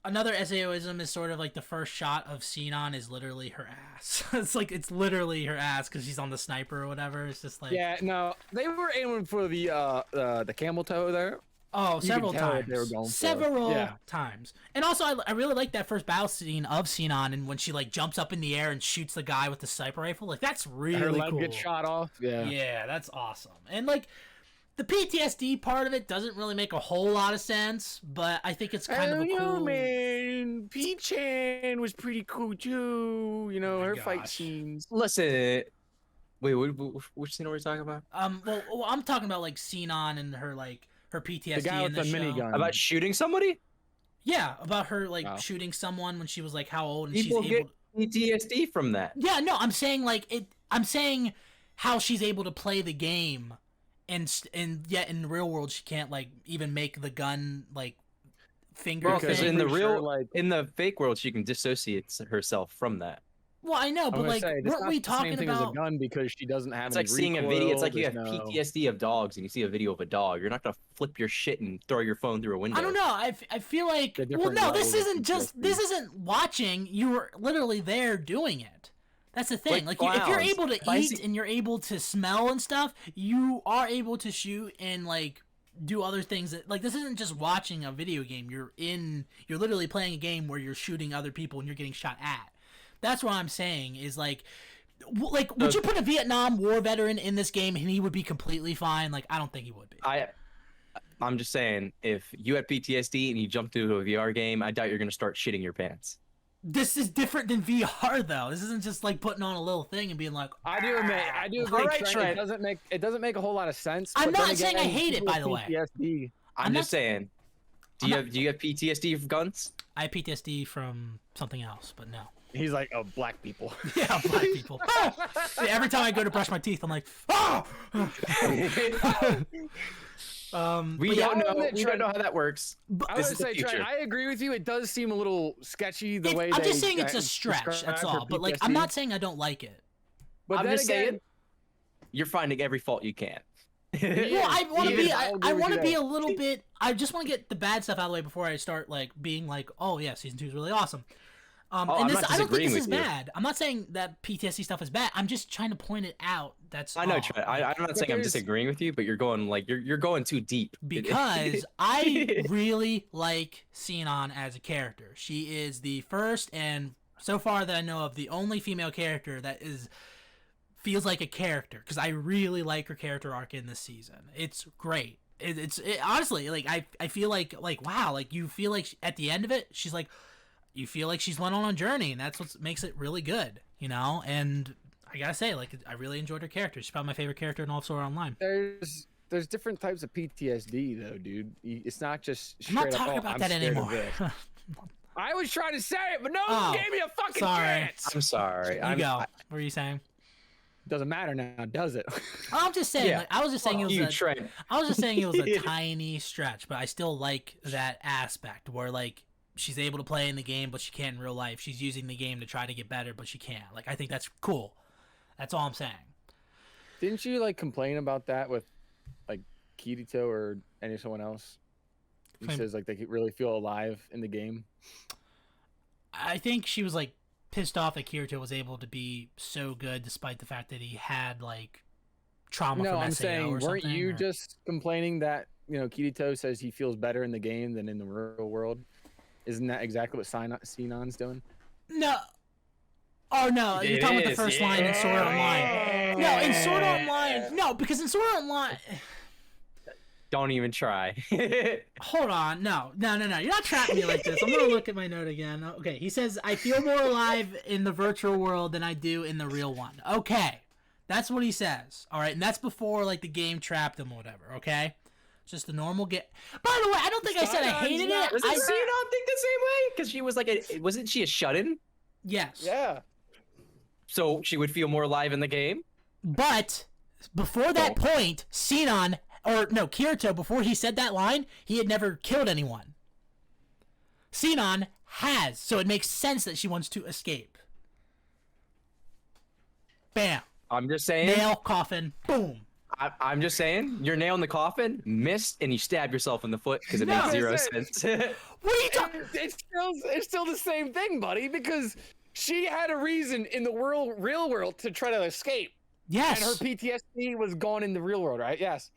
another SAOism is sort of like the first shot of Sinon is literally her ass. It's literally her ass because she's on the sniper or whatever. It's just like, yeah, no, they were aiming for the camel toe there. Oh, You several could tell what times. they were going for. Several Yeah. times. And also, I really like that first battle scene of Xenon, and when she like jumps up in the air and shoots the guy with the sniper rifle. Like that's really Her leg cool. gets shot off. Yeah. Yeah, that's awesome. And like the PTSD part of it doesn't really make a whole lot of sense, but I think it's kind of a cool. Man, P-chan was pretty cool too. You know, Oh my her fight gosh. scenes. Listen, wait, which scene are we talking about? Well, I'm talking about like Xenon and her like her PTSD The guy in with the the show. minigun. About shooting somebody? Yeah, about her like Wow. shooting someone when she was like how old, and People she's get able. PTSD from that. Yeah, no, I'm saying like it. I'm saying how she's able to play the game, and yet in the real world she can't like even make the gun like finger Bro, because thing. in the Pretty real, sure, like- in the fake world, she can dissociate herself from that. Well, I know, I'm but gonna like, say, it's weren't not we the same talking thing as a about? gun because she doesn't have It's any like seeing a recoil, video. It's like you have there's no- PTSD of dogs, and you see a video of a dog. You're not gonna flip your shit and throw your phone through a window. I don't know. I feel like The well, different no, this levels of isn't just this PTSD. isn't watching. You were literally there doing it. That's the thing. Like Like if you're clowns. able to If I eat see- and you're able to smell and stuff, you are able to shoot and like do other things. That, like this isn't just watching a video game. You're literally playing a game where you're shooting other people and you're getting shot at. That's what I'm saying is like would you put a Vietnam War veteran in this game and he would be completely fine? Like I don't think he would be. I'm just saying, if you had PTSD and you jumped into a VR game, I doubt you're gonna start shitting your pants. This is different than VR though. This isn't just like putting on a little thing and being like. I do admit, All right, Trent, Trent. it doesn't make a whole lot of sense. I'm but then not saying I again, hate it, people by the with way. PTSD. I'm just saying. Do I'm you have PTSD of guns? I have PTSD from something else, but no. He's like, oh, black people. Yeah, black people. Yeah, every time I go to brush my teeth, I'm like, oh. We but yeah, don't know. admit, We don't Trent- know how that works. but- I This would is the say, Trent, future. I agree with you. It does seem a little sketchy the way I'm they. just saying it's a describe stretch. That's her all. But like, I'm PTSD. not saying I don't like it. But I'm then just again, saying, you're finding every fault you can. Well, I want to Yes, be. I'll agree I with want you to be there. a little bit. I just want to get the bad stuff out of the way before I start like being like, oh yeah, season 2 is really awesome. And I'm this, not I don't think disagreeing this is with you. bad. I'm not saying that PTSD stuff is bad. I'm just trying to point it out. That's I know, all. Trent. I'm not saying I'm there's- disagreeing with you, but you're going like you're going too deep. Because I really like Xenon as a character. She is the first and so far that I know of the only female character that feels like a character because I really like her character arc in this season. It's great. It's honestly like I feel like wow, like you feel like at the end of it she's like you feel like she's went on a journey, and that's what makes it really good, you know. And I gotta say, like, I really enjoyed her character. She's probably my favorite character in all of Sword Art Online. there's different types of PTSD though, dude. It's not just. I'm not Straight up, talking "Oh, about I'm that scared of anymore. this." I was trying to say it, but no Oh, one gave me a fucking sorry. chance. I'm sorry. You I'm, go. What were you saying? Doesn't matter now, does it? I'm just saying. Yeah. Like, I was just saying it was you, a, Trent. I was just saying it was a tiny stretch, but I still like that aspect where like she's able to play in the game, but she can't in real life. She's using the game to try to get better, but she can't. Like I think that's cool. That's all I'm saying. Didn't you like complain about that with like Kirito or someone else? He Claim- says like they could really feel alive in the game. I think she was like pissed off that Kirito was able to be so good despite the fact that he had like trauma No, from I'm SAO saying, or weren't something. you or- just complaining that Kirito says he feels better in the game than in the real world? Isn't that exactly what Sinon's doing? No. Oh no, you're It talking about the is, first line in Sword Art Online. No, in Sword Art Online. No, because in Sword Art Online. Don't even try. Hold on, no. You're not trapping me like this. I'm gonna look at my note again. Okay, he says I feel more alive in the virtual world than I do in the real one. Okay, that's what he says. All right, and that's before like the game trapped him or whatever. Okay, just the normal get. By the way, I don't think I said I hated it. Does I Xenon think the same way? Because she was like wasn't she a shut-in? yes. Yeah. So she would feel more alive in the game? But before that point, Kirito, before he said that line, he had never killed anyone. Sinon has, so it makes sense that she wants to escape. Bam. I'm just saying. Nail, coffin, boom. I'm just saying. Your nail in the coffin missed, and you stab yourself in the foot because it No. makes zero It's- sense. What are you talking? It's still the same thing, buddy, because she had a reason in the real world to try to escape. Yes. And her PTSD was gone in the real world, right? Yes.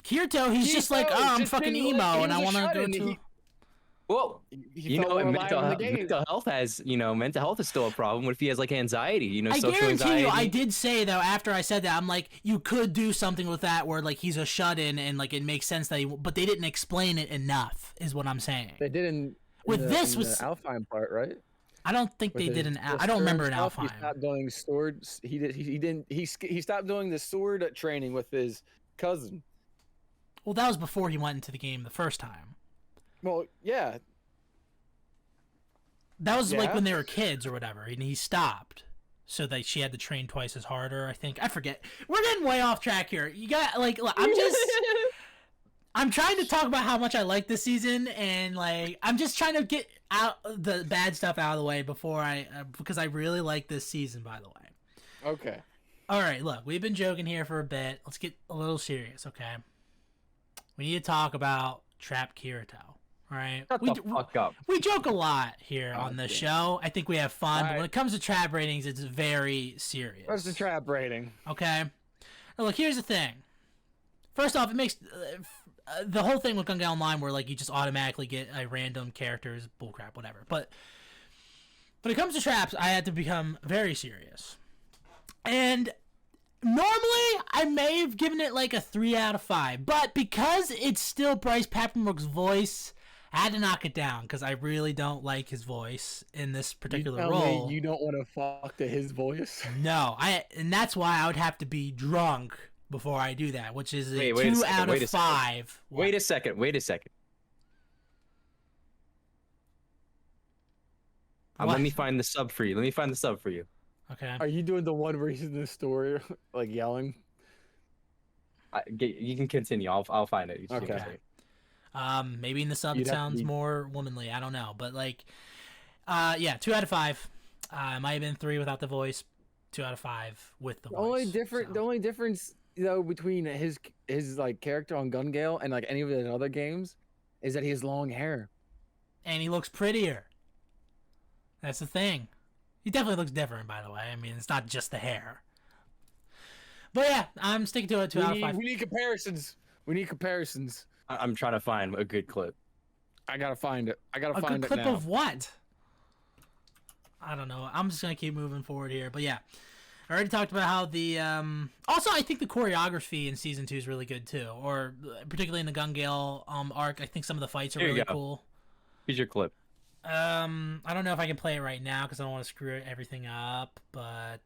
Kirito, he's just like, oh, I'm just fucking didn't emo, like- he and I was a want to go shut-in. to. Well, He you felt know, more mental, alive in the game. mental health has, mental health is still a problem. What if he has like anxiety? I Social guarantee anxiety. you, I did say though after I said that, I'm like, you could do something with that where like he's a shut-in and like it makes sense that but they didn't explain it enough, is what I'm saying. They did in With the, this in was- the Alpine part, right? I don't think With they did his an. I don't remember an stuff, Alpine. He stopped doing sword. He did. He didn't. He stopped doing the sword training with his cousin. Well, that was before he went into the game the first time. Well, yeah. That was like Yeah. when they were kids or whatever, and he stopped, so that she had to train twice as harder. I think I forget. We're getting way off track here. You got like I'm trying to talk about how much I like this season, and like I'm just trying to get out the bad stuff out of the way before because I really like this season. By the way. Okay. All right, look, we've been joking here for a bit. Let's get a little serious, okay? We need to talk about Trap Kirito. All right, Shut the fuck up. we joke a lot here Oh, on this damn. show. I think we have fun, but All when right. it comes to trap ratings, it's very serious. What's the trap rating? Okay. Now, look, here's the thing. First off, it makes the whole thing with Gun Gale Online, where like you just automatically get a random characters, bullcrap, whatever. But when it comes to traps, I had to become very serious. And normally, I may have given it like a 3 out of 5, but because it's still Bryce Papenbrook's voice, I had to knock it down because I really don't like his voice in this particular you tell role. Me you don't want to fuck to his voice. No, and that's why I would have to be drunk before I do that, which is a Wait a 2 second, out wait of a second. 5. Wait a second. Wait a second. What? Let me find the sub for you. Okay. Are you doing the one where he's in the store, like yelling? You can continue. I'll find it. You just Okay. keep saying. Maybe in the sub You'd it have to sounds be- more womanly. I don't know, but like, yeah, 2 out of 5. It might have been 3 without the voice. 2 out of 5 with the The voice. the only difference between his like character on Gun Gale and like any of the other games is that he has long hair. And he looks prettier. That's the thing. He definitely looks different, by the way. I mean, it's not just the hair. But yeah, I'm sticking to it. 2 out of 5. We need comparisons. We need comparisons. I'm trying to find a good clip. I gotta find it. I gotta A find good it clip now. of what? I don't know. I'm just gonna keep moving forward here. But yeah, I already talked about how the also I think the choreography in season 2 is really good too, or particularly in the Gun Gale arc. I think some of the fights are Here you really go. cool. Here's your clip. I don't know if I can play it right now because I don't want to screw everything up. But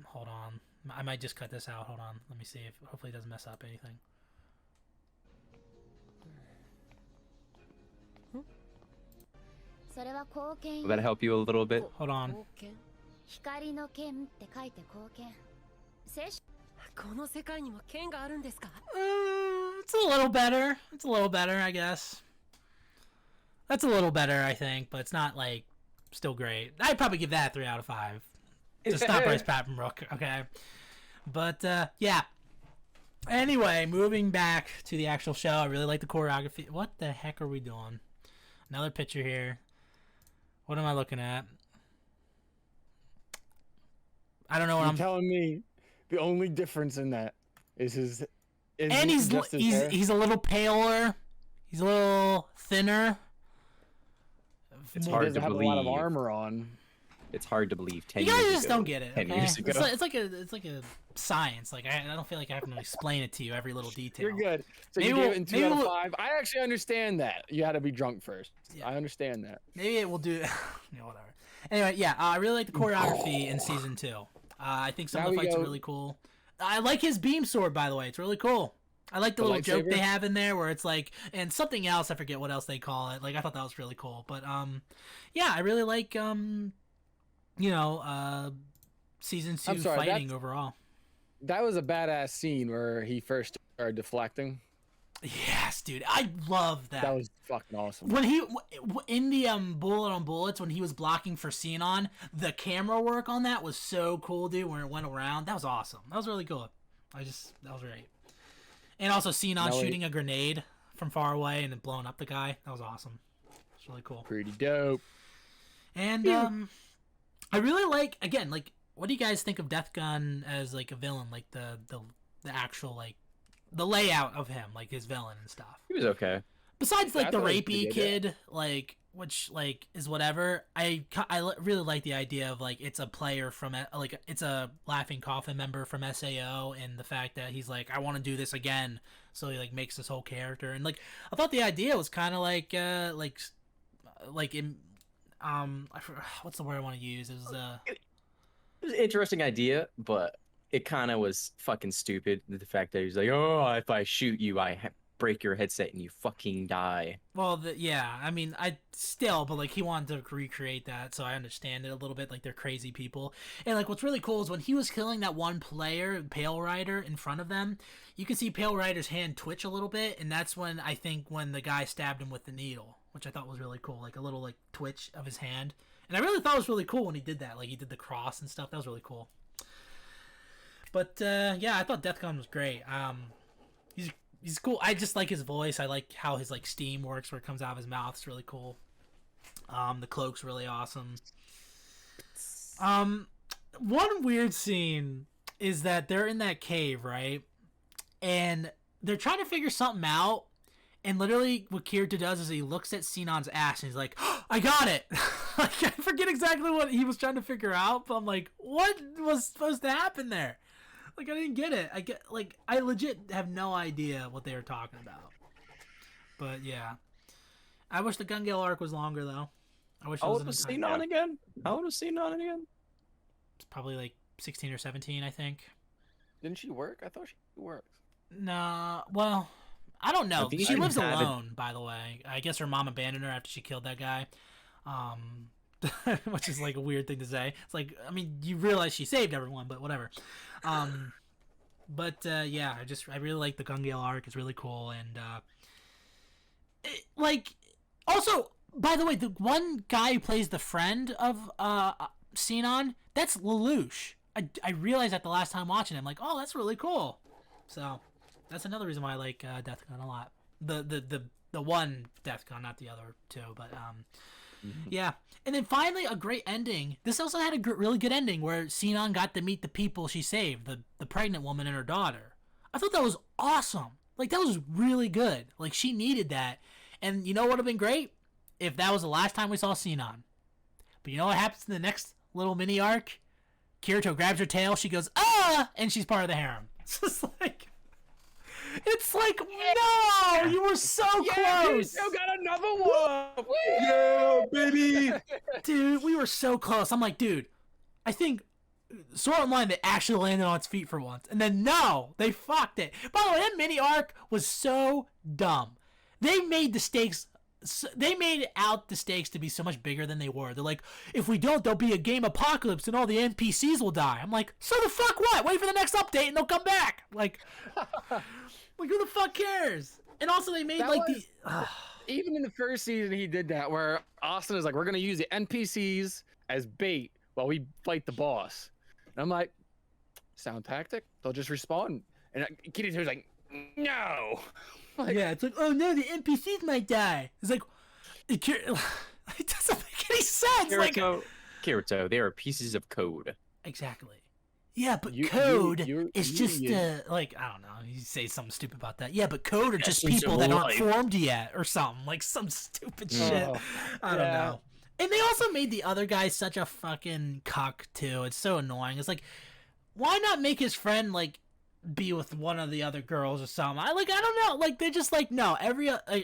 hold on, I might just cut this out. Hold on, let me see if hopefully it doesn't mess up anything. Will that help you a little bit? Hold on. 光の剣って書いて貢献。この世界にも剣があるんですか? It's a little better. It's a little better, I guess. That's a little better, I think, but it's not like still great. I'd probably give that a 3 out of 5. Just not Bryce Papenbrook, okay? But yeah. Anyway, moving back to the actual show, I really like the choreography. What the heck are we doing? Another picture here. What am I looking at? I don't know what You're I'm. telling me the only difference in that is his. And he's hair? he's a little paler. He's a little thinner. It's He hard doesn't to have a lot of believe. armor on. It's hard to believe. 10 You years guys just ago. don't get it. 10 Okay? years ago. It's like a science. Like I don't feel like I have to explain it to you every little detail. You're good. So Maybe you gave we'll- it in 2 maybe out of we'll- 5. I actually understand that. You had to be drunk first. Yeah. I understand that. Maybe it will do. Yeah, whatever. Anyway, yeah, I really like the choreography in season 2. I think some Now of the we fights are go- really cool. I like his beam sword, by the way. It's really cool. I like the The little joke lightsaber? they have in there where it's like, and something else, I forget what else they call it. Like, I thought that was really cool. But, yeah, I really like, season 2 I'm sorry, fighting that's- overall. That was a badass scene where he first started deflecting. Yes, dude. I love that. That was fucking awesome. When he in the bullet on bullets, when he was blocking for Xenon, the camera work on that was so cool, dude. When it went around, that was awesome. That was really cool. That was great. And also Xenon Now shooting a grenade from far away and then blowing up the guy. That was awesome. It's really cool. Pretty dope. And I really like, again, like, what do you guys think of Death Gun as like a villain, like the actual like the layout of him, like his villain and stuff. He was okay. Besides like I the thought he was pretty rapey good, kid, like which like is whatever. Really like the idea of like it's a player from like it's a Laughing Coffin member from SAO, and the fact that he's like I want to do this again, so he like makes this whole character, and like I thought the idea was kind of like in what's the word I want to use? It was It was an interesting idea, but it kind of was fucking stupid. The fact that he was like, "Oh, if I shoot you, break your headset and you fucking die." well, yeah. I mean, but like he wanted to recreate that, so I understand it a little bit. Like they're crazy people, and like what's really cool is when he was killing that one player, Pale Rider, in front of them, you can see Pale Rider's hand twitch a little bit, and that's when I think when the guy stabbed him with the needle, which I thought was really cool, like a little like twitch of his hand, and I really thought it was really cool when he did that. Like he did the cross and stuff. That was really cool. But yeah, I thought Deathcon was great. He's cool. I just like his voice. I like how his like steam works where it comes out of his mouth. It's really cool. The cloak's really awesome. One weird scene is that they're in that cave, right? And they're trying to figure something out. And literally what Kirito does is he looks at Sinan's ass and he's like, oh, I got it! Like, I forget exactly what he was trying to figure out, but I'm like, what was supposed to happen there? Like, I didn't get it. I legit have no idea what they were talking about. But, yeah. I wish the Gun Gale arc was longer, though. I wish it How was old was Sinon again? How old was Sinon again? It's probably like 16 or 17, I think. Didn't she work? I thought she worked. No, well, I don't know. I think She she lives had it. alone, by the way. I guess her mom abandoned her after she killed that guy. Which is like a weird thing to say. It's like, I mean, you realize she saved everyone, but whatever. Yeah, I really like the Gun Gale arc. It's really cool, and also, by the way, the one guy who plays the friend of Sinon, that's Lelouch. I realized that the last time watching it. I'm like, oh, that's really cool. So that's another reason why I like Deathcon a lot. The one Deathcon, not the other two, but yeah. And then finally, a great ending. This also had a really good ending where Sinon got to meet the people she saved, the pregnant woman and her daughter. I thought that was awesome. Like, that was really good. Like, she needed that. And you know what would have been great? If that was the last time we saw Sinon. But you know what happens in the next little mini arc? Kirito grabs her tail, she goes, ah! And she's part of the harem. It's like, no! You were so close! You got another one! Yeah, baby! Dude, we were so close. I'm like, dude, I think Sword Art Online, they actually landed on its feet for once. And then, no! They fucked it. By the way, that mini arc was so dumb. They made the stakes... They made out the stakes to be so much bigger than they were. They're like, if we don't, there'll be a game apocalypse and all the NPCs will die. I'm like, so the fuck what? Wait for the next update and they'll come back. Like who the fuck cares? And also they made Even in the first season, he did that where Austin is like, we're going to use the NPCs as bait while we fight the boss. And I'm like, sound tactic? They'll just respawn. And Kirito's like, no. Like, yeah, it's like, oh no, the NPCs might die. It's like, it doesn't make any sense. Kirito, they are pieces of code. Exactly. Yeah, but You- code you- is you- just you- like, I don't know. You say something stupid about that. Yeah, but code are just Essence people of that aren't life. formed yet, or something like some stupid shit. Oh, I don't yeah. know. And they also made the other guy such a fucking cuck too. It's so annoying. It's like, why not make his friend like be with one of the other girls or something? I don't know. Like they're just like, no.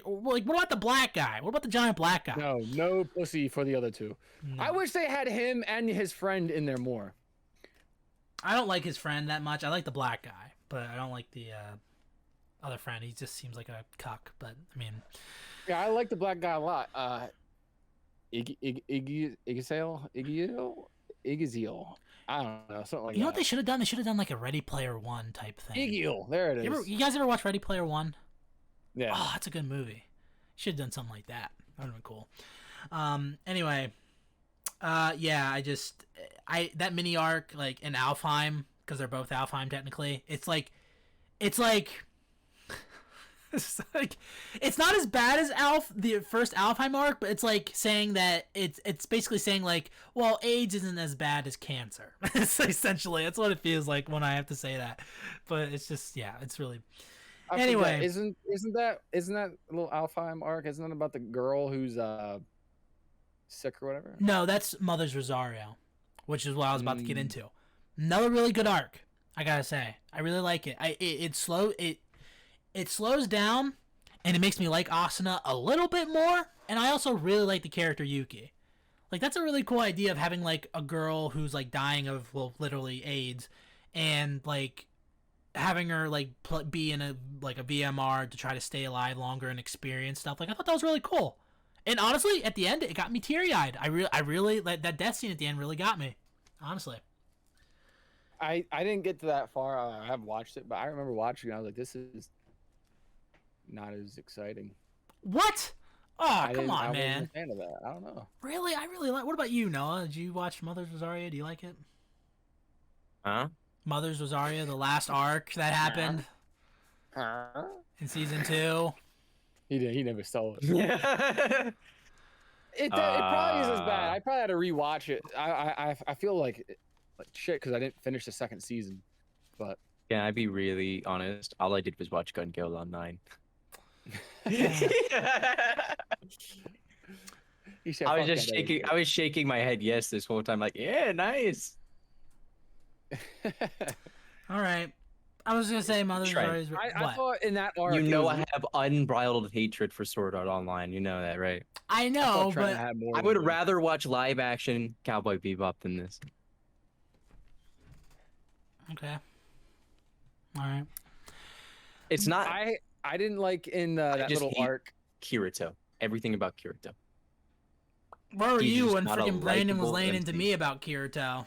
What about the black guy? What about the giant black guy? No pussy for the other two. No. I wish they had him and his friend in there more. I don't like his friend that much. I like the black guy, but I don't like the other friend. He just seems like a cuck. But I mean, Yeah, I like the black guy a lot. Igizil? I don't know, something like you know what that. they should have done? They should have done like a Ready Player One type thing. Igil, there it is. You guys ever watch Ready Player One? Yeah. Oh, that's a good movie. Should have done something like that. That would have been cool. Anyway, yeah, that mini arc like in Alfheim, because they're both Alfheim technically. It's like it's not as bad as the first Alfheim arc, but it's like saying that it's basically saying like, well, AIDS isn't as bad as cancer. It's essentially, that's what it feels like when I have to say that. But it's just, yeah, it's really, I forget. Anyway. isn't that a little Alfheim arc? Isn't that about the girl who's sick or whatever? No, that's Mother's Rosario, which is what I was about to get Mm. into. Another really good arc, I gotta say. I really like it. It slows down, and it makes me like Asuna a little bit more. And I also really like the character Yuki. Like, that's a really cool idea of having like a girl who's like dying of, well, literally AIDS, and like having her like be in a VMR to try to stay alive longer and experience stuff. Like, I thought that was really cool. And honestly, at the end, it got me teary-eyed. I really that death scene at the end really got me. Honestly. I didn't get to that far. I haven't watched it, but I remember watching it. I was like, this is not as exciting. What? Oh, I come on, wasn't man. a fan of that. I don't know. Really? I really like. What about you, Noah? Did you watch Mother's Rosario? Do you like it? Huh? Mother's Rosario, the last arc that happened in season 2. He never saw it. Yeah. It probably is as bad. I probably had to rewatch it. I feel like shit because I didn't finish the second season. But Can I be really honest? All I did was watch Gun Girl Online. you said, I was "Fuck just that shaking. I was shaking my head yes this whole time, like, yeah, nice. All right. I was gonna say Mother's Trent. Rosario. I What? thought in that arc, You it know was- I have unbridled hatred for Sword Art Online. You know that, right? I I know, thought Trent but had more I than would me. rather watch live action Cowboy Bebop than this. okay. All right. It's not I didn't like in that just little hate- arc. Kirito. Everything about Kirito. Where were He's you just when not a freaking Brandon was likable laying into MC. me about Kirito?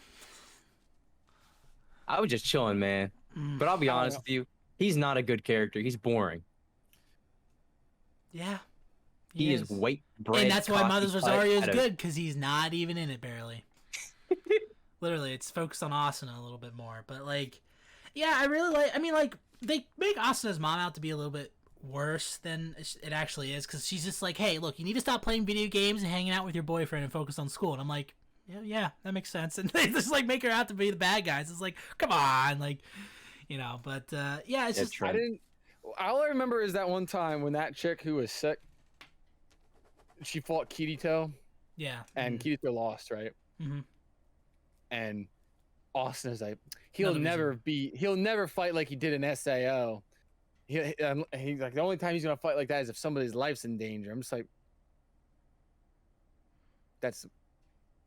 I was just chilling, man. Mm, But I'll be I don't honest know. with you, he's not a good character. He's boring. yeah. He is white bread. And that's why coffee Mother's cut Rosario is out of- good, because he's not even in it barely. Literally, it's focused on Asuna a little bit more. But, like, yeah, I really like... I mean, like, they make Asuna's mom out to be a little bit worse than it actually is, because she's just like, hey, look, you need to stop playing video games and hanging out with your boyfriend and focus on school. And I'm like, yeah, that makes sense. And they just, like, make her out to be the bad guys. It's like, come on, like, you know. But, yeah, it's Yeah, just... Trent. I didn't. All I remember is that one time when that chick who was sick, she fought Kirito, Yeah. and Kirito lost, right? Mm-hmm. And Austin is like, Another he'll never fight like he did in SAO. He's like, the only time he's gonna fight like that is if somebody's life's in danger. I'm just like, that's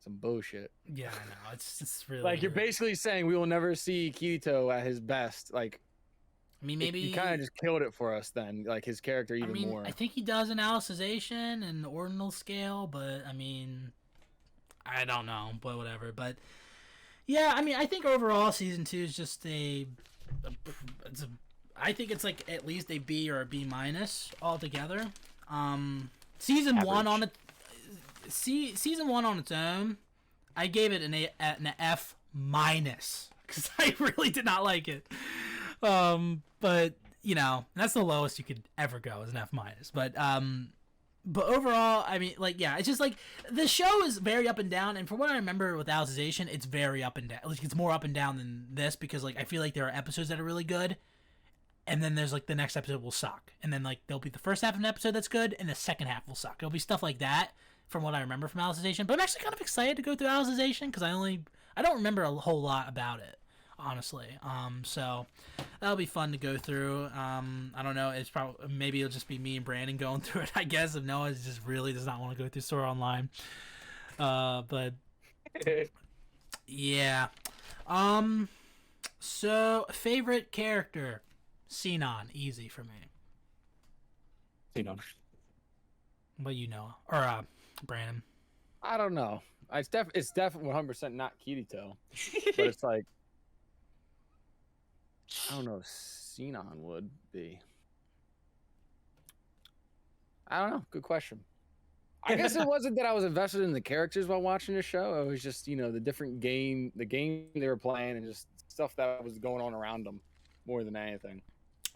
some bullshit. Yeah, I know. It's really... Like, you're basically saying we will never see Kirito at his best. Like, I mean, maybe... you kind of just killed it for us then. Like, his character even more. I think he does analyzation and ordinal scale, but I mean, I don't know, but whatever. But yeah, I mean, I think overall season 2 is just I think it's like at least a B or a B minus altogether. Season Average. 1 on season 1 on its own, I gave it an F minus because I really did not like it. But you know, that's the lowest you could ever go is an F minus. But overall, I mean, like, yeah, it's just like the show is very up and down. And from what I remember with Alicization, it's very up and down. Like, it's more up and down than this because, like, I feel like there are episodes that are really good, and then there's like the next episode will suck, and then like there'll be the first half of an episode that's good, and the second half will suck. It'll be stuff like that from what I remember from Alicization. But I'm actually kind of excited to go through Alicization because I don't remember a whole lot about it, honestly. So that'll be fun to go through. I don't know. It's probably, maybe it'll just be me and Brandon going through it, I guess, if Noah just really does not want to go through Sword Online. But yeah. So favorite character, Sinon, easy for me. You know. What about you, Noah? Or Brandon? I don't know. It's definitely 100% not Kirito, but it's like, I don't know if Sinon would be. I don't know. Good question. I guess it wasn't that I was invested in the characters while watching the show. It was just, the game they were playing, and just stuff that was going on around them more than anything.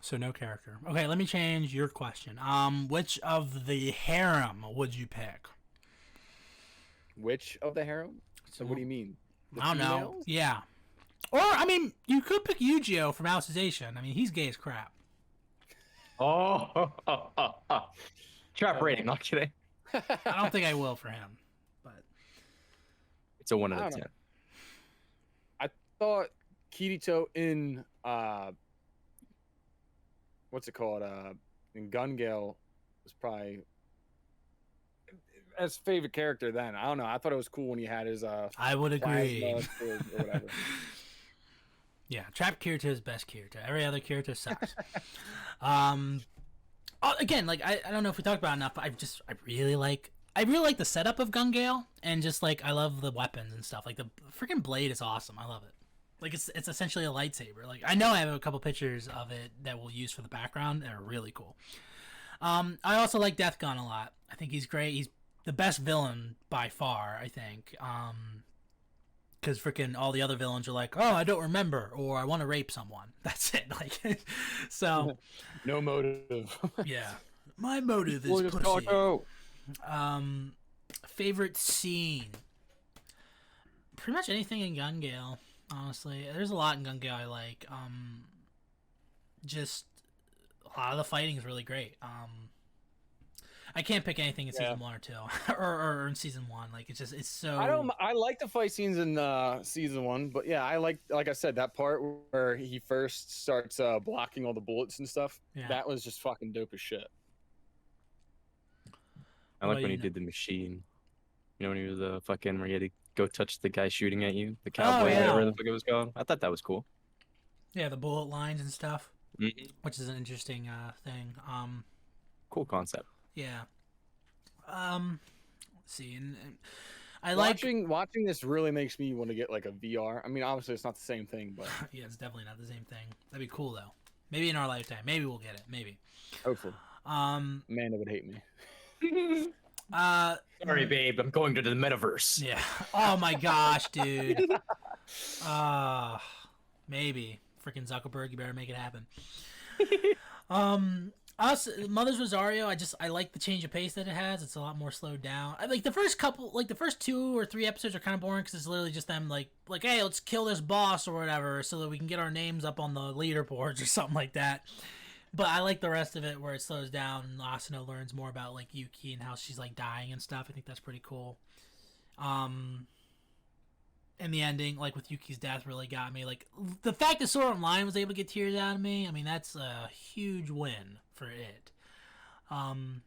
So no character. Okay, let me change your question. Which of the harem would you pick? Which of the harem? So what do you mean? The I don't know. females? Yeah. Or, I mean, you could pick Yu-Gi-Oh! From Alicization. I mean, he's gay as crap. Oh, trap Oh. rating. Not kidding. I don't think I will for him, but It's a 1 I out of don't 10. I thought Kirito in what's it called? In Gun Gale was probably his favorite character then. I don't know. I thought it was cool when he had his I would agree. plasma sword or whatever. Yeah, Trap Kirito is best Kirito. Every other Kirito sucks. Again, like I don't know if we talked about it enough, but I really like the setup of Gun Gale, and just like I love the weapons and stuff. Like the freaking blade is awesome. I love it. Like it's essentially a lightsaber. Like I know I have a couple pictures of it that we'll use for the background. They're really cool. I also like Death Gun a lot. I think he's great. He's the best villain by far, I think. Because freaking all the other villains are like, oh, I don't remember, or I want to rape someone. That's it. Like, so No motive. yeah, my motive is William pussy. Taco. Favorite scene? Pretty much anything in Gun Gale. Honestly, there's a lot in Gun Gale I like. Just a lot of the fighting is really great. I can't pick anything in season 1 or 2, or in season 1. Like it's so. I like the fight scenes in season 1, but yeah, I like I said, that part where he first starts blocking all the bullets and stuff. Yeah. That was just fucking dope as shit. I What like do when you he know? did the machine. You know, when he was fucking where he had to go touch the guy shooting at you, the cowboy, yeah. whatever the fuck it was called. I thought that was cool. Yeah, the bullet lines and stuff, Mhm. which is an interesting thing. Cool concept. Yeah. Let's see, and I like. Watching this really makes me want to get like a VR. I mean, obviously it's not the same thing, but Yeah, it's definitely not the same thing. That'd be cool though. Maybe in our lifetime. Maybe we'll get it. Maybe. hopefully, Amanda would hate me. Sorry, babe. I'm going to the metaverse. Yeah. Oh my gosh, dude. Maybe. Freaking Zuckerberg, you better make it happen. Us, Mother's Rosario, I like the change of pace that it has. It's a lot more slowed down. I like the first 2 or 3 episodes are kind of boring because it's literally just them like, hey, let's kill this boss or whatever so that we can get our names up on the leaderboards or something like that. But I like the rest of it where it slows down and Asuna learns more about like Yuki and how she's like dying and stuff. I think that's pretty cool. And the ending, like with Yuki's death, really got me. Like the fact that Sword Art Online was able to get tears out of me, I mean, that's a huge win for it. And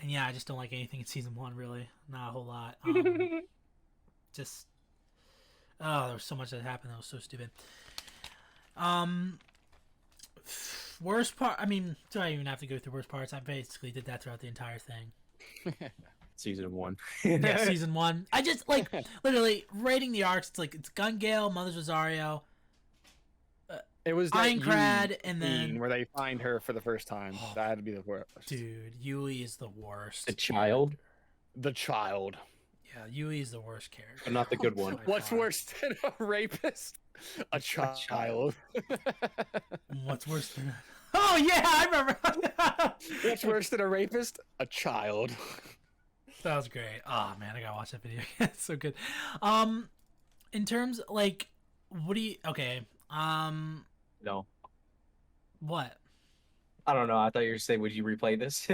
yeah, I just don't like anything in season 1, really. Not a whole lot. Just there was so much that happened that was so stupid. Worst part, I mean, do I even have to go through worst parts? I basically did that throughout the entire thing. Season 1. Yeah, season 1. I just like literally rating the arcs. It's like it's Gun Gale, Mother's Rosario, It was that Aincrad, Yui and scene then where they find her for the first time. That had to be the worst. dude, Yui is the worst. The child, The child. Yeah, Yui is the worst character. but not the good one. By What's far. worse than a rapist? A child. What's worse than? Oh yeah, I remember. What's worse than a rapist? A child. That was great. Oh man, I gotta watch that video. It's so good. In terms like, what do you? Okay. No, What? I don't know. I thought you were saying, would you replay this?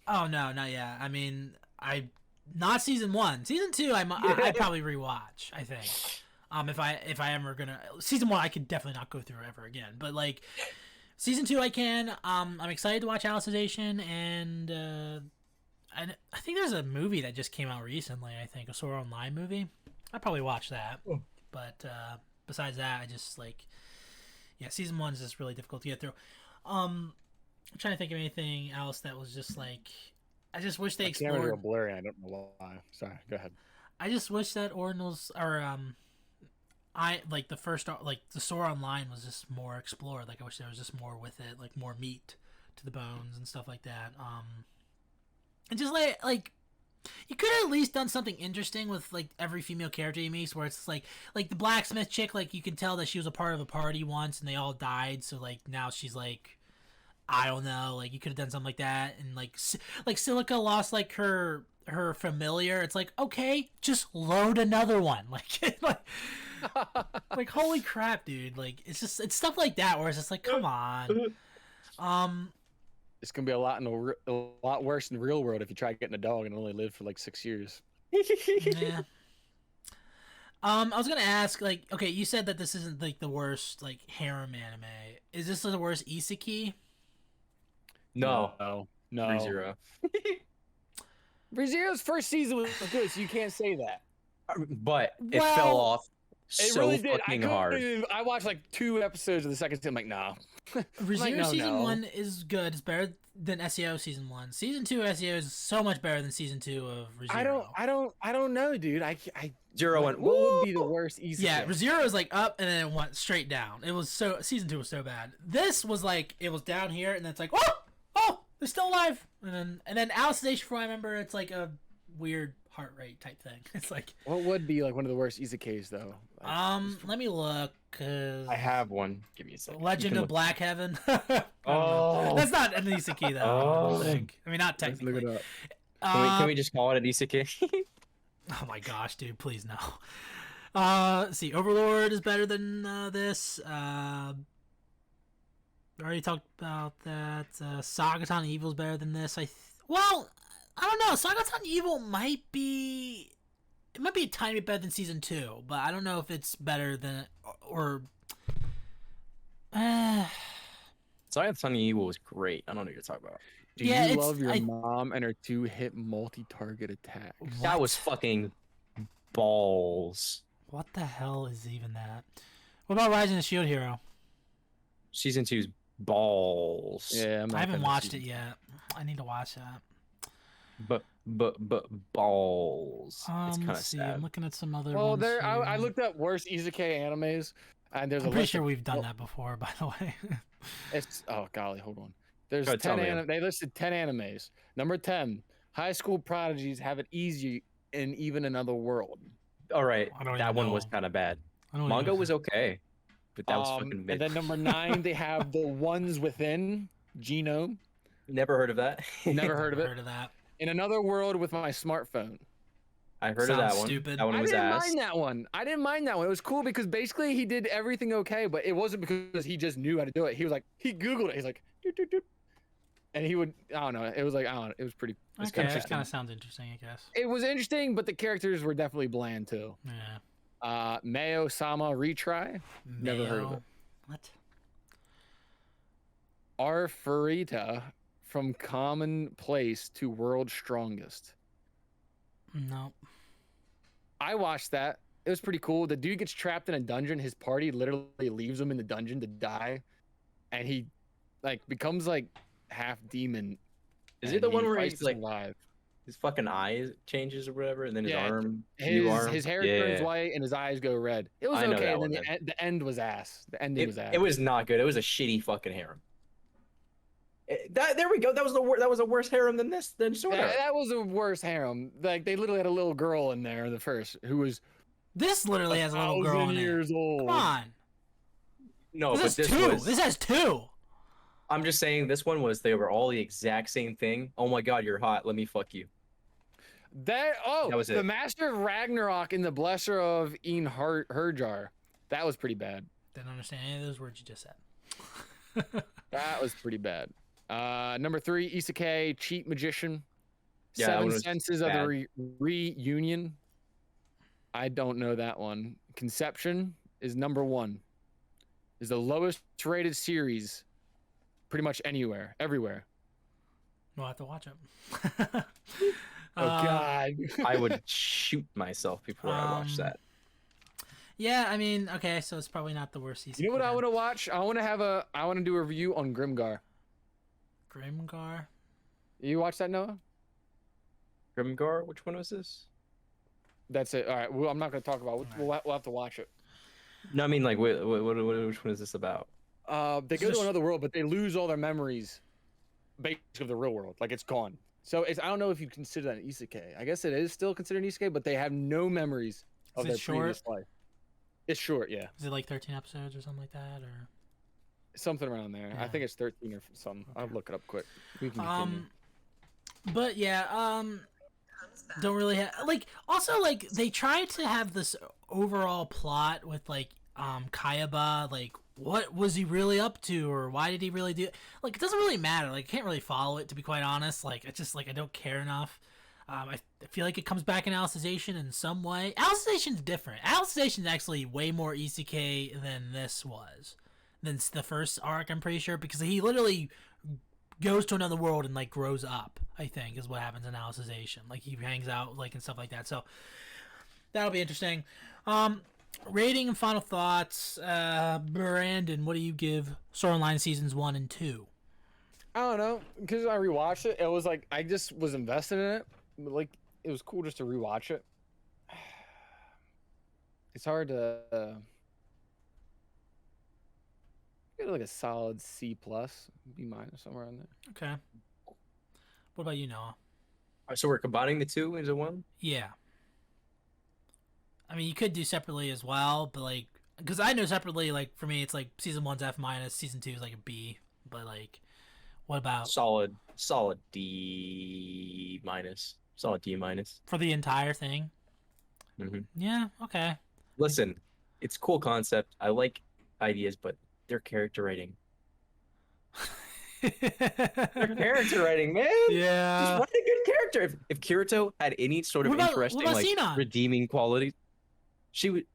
Oh no, not yet. I mean, not season 1. Season 2, I'd probably rewatch. I think. If I ever gonna season 1, I could definitely not go through ever again. But like, season 2, I can. I'm excited to watch Alicization, and I think there's a movie that just came out recently. I think a Sword Art Online movie. I'd probably watch that. Oh. But besides that, I just like, yeah, season 1 is just really difficult to get through. I'm trying to think of anything else that was just like, I just wish they My camera's explored. real blurry. I don't know why. Sorry. Go ahead. I just wish that Ordinals or I like the first like the Sword Online was just more explored. Like I wish there was just more with it, like more meat to the bones and stuff like that. And just like you could have at least done something interesting with like every female character you meet, where it's like the blacksmith chick, like you can tell that she was a part of a party once and they all died, so like now she's like, I don't know, like you could have done something like that. And like Silica lost like her familiar. It's like, okay, just load another one. Like holy crap, dude. Like it's stuff like that where it's just like, come on. It's gonna be a lot worse in the real world if you try getting a dog and only live for like 6 years. Yeah. I was gonna ask, like, okay, you said that this isn't like the worst like harem anime. Is this the worst isekai? No. No. ReZero. ReZero's first season was good, so you can't say that. But it Well, fell off It so really did. fucking hard. I watched like 2 episodes of the second season. I'm like, nah. ReZero no, season no. 1 is good. It's better than SEO season 1. Season 2 SEO is so much better than season 2 of ReZero. I don't know, dude. Zero went, What would be the "Woo!" worst isekai? Yeah, ReZero is like up and then it went straight down. It was so season 2 was so bad. This was like it was down here and then it's like, oh, they're still alive. And then Alice Station 4, I remember it's like a weird heart rate type thing. It's like What would be like one of the worst isekais though? let me look. 'Cause I have one. Give me a second. Legend You of can Black Heaven. Oh. That's not an isekai though. I don't think. I mean, not Let's look technically. it up. Can we just call it an isekai? Oh my gosh, dude, please no. Let's see, Overlord is better than this. I already talked about that. Sagaton Evil is better than this. Well, I don't know. Sagaton Evil might be a tiny bit better than season 2, but I don't know if it's better than or. Science Sunny Evil was great. I don't know what you're talking about. Do Yeah, you it's- love your I- mom and her 2-hit multi-target attack? That was fucking balls. What the hell is even that? What about Rising the Shield Hero? Season 2's balls. Yeah, I haven't watched it yet. I need to watch that. But balls. It's kind of Let's see. I'm sad. looking at some other Well, ones. I here. looked up worst isekai animes, and there's I'm a pretty list sure of- we've done well, that before, by the way. It's golly, hold on. There's Go ahead, tell 10 me. they listed 10 animes. Number 10, high school prodigies have it easy in even another world. All right, I don't that even one know. was kind of bad. I don't Manga even- was okay, but that was fucking And mid. then number 9, they have the ones within Genome. Never heard of that. Never heard of it. Heard of that. In another world with my smartphone. I heard of Sounds that one. stupid. That one I was didn't ass. mind that one. I didn't mind that one. It was cool because basically he did everything okay, but it wasn't because he just knew how to do it. He was like, he Googled it. He's like, doot, doot, doot. And he would, I don't know. It was like, I don't know. It was pretty, it was Okay, that interesting. kind of sounds interesting, I guess. It was interesting, but the characters were definitely bland too. Yeah. Mayo Sama Retry. Never heard of Mayo. it. What? Arfurita from Commonplace to World's Strongest. No. I watched that. It was pretty cool. The dude gets trapped in a dungeon. His party literally leaves him in the dungeon to die, and he like becomes like half demon. Is it and the one he where fights he's to like survive. his fucking eyes changes or whatever, and then his Yeah, arm, new arm? His hair Yeah. turns white and his eyes go red. It was I know okay, that and one then then. the end was ass. The ending was ass. It was not good. It was a shitty fucking harem. There we go. That was a worse harem than this. Than Sword Art. that was a worse harem. Like they literally had a little girl in there, the first, who was This literally has a little girl 1,000 in it. years old. Come on. No, This but has this two. was. This has 2. I'm just saying this one was. They were all the exact same thing. Oh my god, you're hot. Let me fuck you. That was the it. Master of Ragnarok and the Blesser of Herjar. That was pretty bad. Didn't understand any of those words you just said. That was pretty bad. Number 3, Isekai, Cheat Magician. Yeah, that one Seven was Senses of bad. the Reunion. I don't know that one. Conception is number 1. Is the lowest rated series pretty much everywhere. We'll have to watch it. Oh God. I would shoot myself before I watched that. Yeah, I mean, okay, so it's probably not the worst season. You know what I want to watch? I want to do a review on Grimgar. Grimgar? You watch that, Noah? Grimgar, which one was this? That's it. All right. Well, I'm not going to talk about it. We'll have to watch it. No, I mean like which one is this about? They go to another world, but they lose all their memories, basically of the real world. Like it's gone. So I don't know if you consider that an isekai. I guess it is still considered an isekai, but they have no memories of Is it their short? previous life. It's short, yeah, Is it like 13 episodes or something like that? Or something around there. I Yeah. think it's 13 or something. I'll look it up quick. We can continue. But yeah, don't really have like. Also, like they try to have this overall plot with like Kayaba like what was he really up to, or why did he really do it? Like, it doesn't really matter. Like, I can't really follow it, to be quite honest. Like, it's just, like, I don't care enough. I feel like it comes back in Alicization in some way. Alicization's different. Alicization's actually way more isekai than this was. Than the first arc, I'm pretty sure, because he literally goes to another world and, like, grows up, I think, is what happens in Alicization. Like, he hangs out, like, and stuff like that. So, that'll be interesting. Rating and final thoughts. Brandon, what do you give Sword Art Online Seasons 1 and 2? I don't know, because I rewatched it. It was like I just was invested in it. Like, it was cool just to rewatch it. It's hard to get like a solid C plus, B minus, somewhere in there. Okay. What about you, Noah? So we're combining the two into one? Yeah. I mean, you could do separately as well, but, like, because I know separately, like, for me, it's like season 1's F minus, season 2 is like a B, but, like, what about Solid D minus. Solid D minus. for the entire thing? Mm-hmm. Yeah, okay. Listen, it's a cool concept. I like ideas, but their character writing. Their character writing, man. Just Yeah. write a good character. If Kirito had any sort of What about interesting, like, Sinon? redeeming qualities, she would.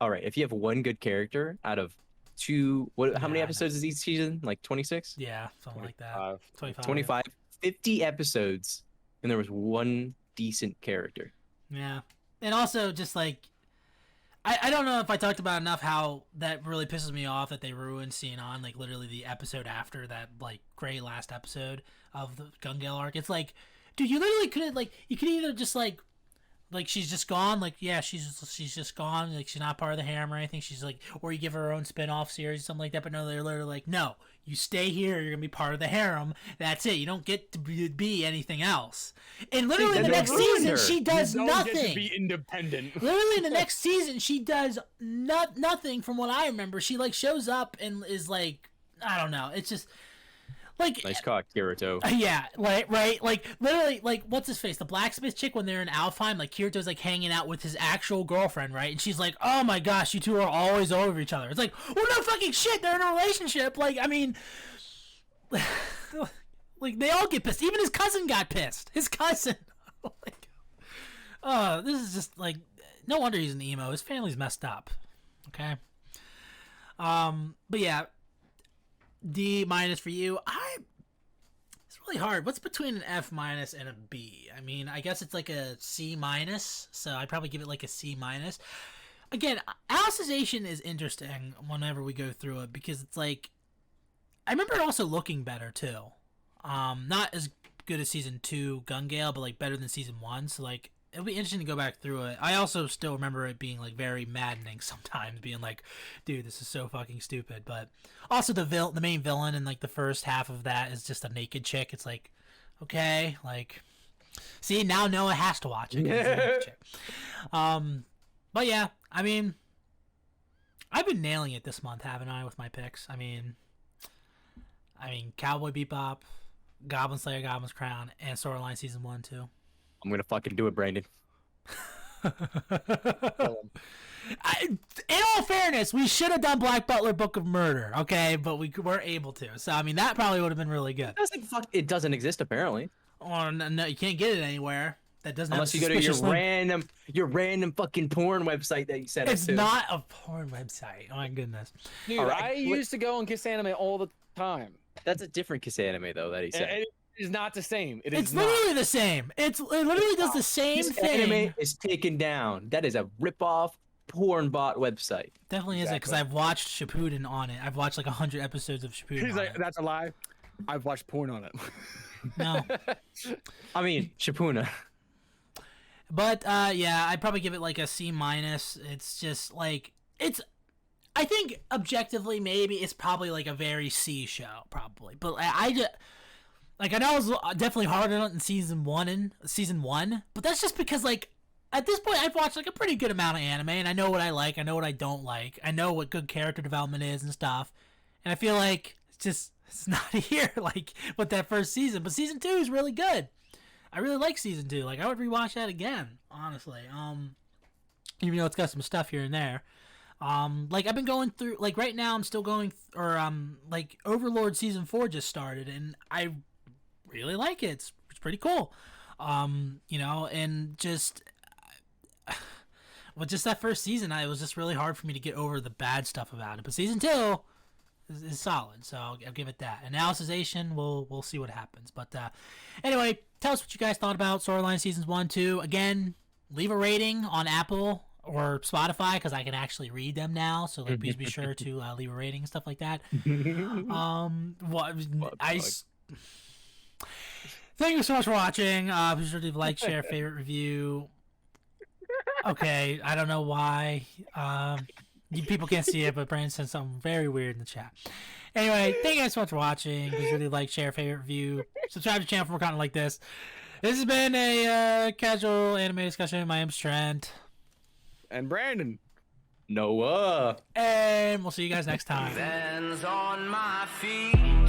All right, if you have one good character out of two, how many Yeah, I know. episodes is each season? Like 26? Yeah, something like that. 25. 25, 50 episodes, and there was one decent character. Yeah. And also, just like, I don't know if I talked about enough how that really pisses me off that they ruined Sinon, like, literally the episode after that, like, great last episode of the Gun Gale arc. It's like, dude, you literally could have, like, you could either just, like, she's just gone, like, yeah, she's just gone, like, she's not part of the harem or anything, she's like, or you give her own spin-off series or something like that, but no, they're literally like, no, you stay here, you're gonna be part of the harem, that's it, you don't get to be anything else. And literally in the they next ruined season, her. she does You don't get nothing. to be independent. Literally in the next season, she does nothing from what I remember. She, like, shows up and is like, I don't know, it's just, like, Nice cock, Kirito. yeah, like, right, like, literally, like, what's his face, the blacksmith chick, when they're in Alfheim, like, Kirito's, like, hanging out with his actual girlfriend, right, and she's like, oh my gosh, you two are always over each other. It's like, well, no fucking shit, they're in a relationship, like, I mean, like, they all get pissed, even his cousin got pissed, his cousin, like, this is just, like, no wonder he's an emo, his family's messed up, okay, but yeah, D minus for you. It's really hard. What's between an F minus and a B? I mean, I guess it's like a C minus, so I'd probably give it like a C minus. Again, Alicization is interesting whenever we go through it because it's like, I remember it also looking better too. Not as good as season 2 Gun Gale, but like better than season 1. So like, it'll be interesting to go back through it. I also still remember it being like very maddening sometimes, being like, dude, this is so fucking stupid. But also the main villain in like the first half of that is just a naked chick. It's like, okay, like, see, now Noah has to watch it 'cause it's a naked chick. But yeah, I mean, I've been nailing it this month, haven't I, with my picks? I mean, Cowboy Bebop, Goblin Slayer, Goblin's Crown, and Sword Art Online Season 1, 2. I'm gonna fucking do it, Brandon. In all fairness, we should have done Black Butler Book of Murder, okay, but we weren't able to. So I mean, that probably would have been really good. It doesn't exist apparently. Oh no, you can't get it anywhere. That doesn't Unless have you go to suspicious link. your random fucking porn website that you set It's up to. not a porn website. Oh my goodness. Dude, All right, I used to go on Kiss Anime all the time. That's a different Kiss Anime though that he said. It is not the same. It It's is not. literally the same. It literally does the same Kiss thing. Anime is taken down. That is a rip-off porn bot website. Definitely isn't, because Exactly. I've watched Shippuden on it. I've watched like 100 episodes of Shippuden. He's on like, it. that's a lie. I've watched porn on it. No. I mean, Shippuna. But yeah, I'd probably give it like a C minus. It's just like I think objectively maybe it's probably like a very C show probably. But I just like, I know I was definitely harder on it in season one, but that's just because like at this point I've watched like a pretty good amount of anime and I know what I like, I know what I don't like, I know what good character development is and stuff, and I feel like it's not here like with that first season. But season 2 is really good. I really like season 2. Like, I would rewatch that again, honestly. Even though it's got some stuff here and there. Like I've been going through, like right now I'm still going, like Overlord season 4 just started, and I really like it. It's pretty cool. You know, and just, well, just that first season, it was just really hard for me to get over the bad stuff about it. But season 2 is solid, so I'll give it that. Analyzation, we'll see what happens. But anyway, tell us what you guys thought about Storyline seasons 1, 2. Again, leave a rating on Apple or Spotify because I can actually read them now. So like, please be sure to leave a rating and stuff like that. Thank you so much for watching. Be sure to like, share, favorite, review. Okay, I don't know why. You people can't see it, but Brandon said something very weird in the chat. Anyway, thank you guys so much for watching. Be sure to like, share, favorite, review. Subscribe to the channel for more content like this. This has been a casual anime discussion. My name's Trent. And Brandon. Noah. And we'll see you guys next time. Hands on my feet.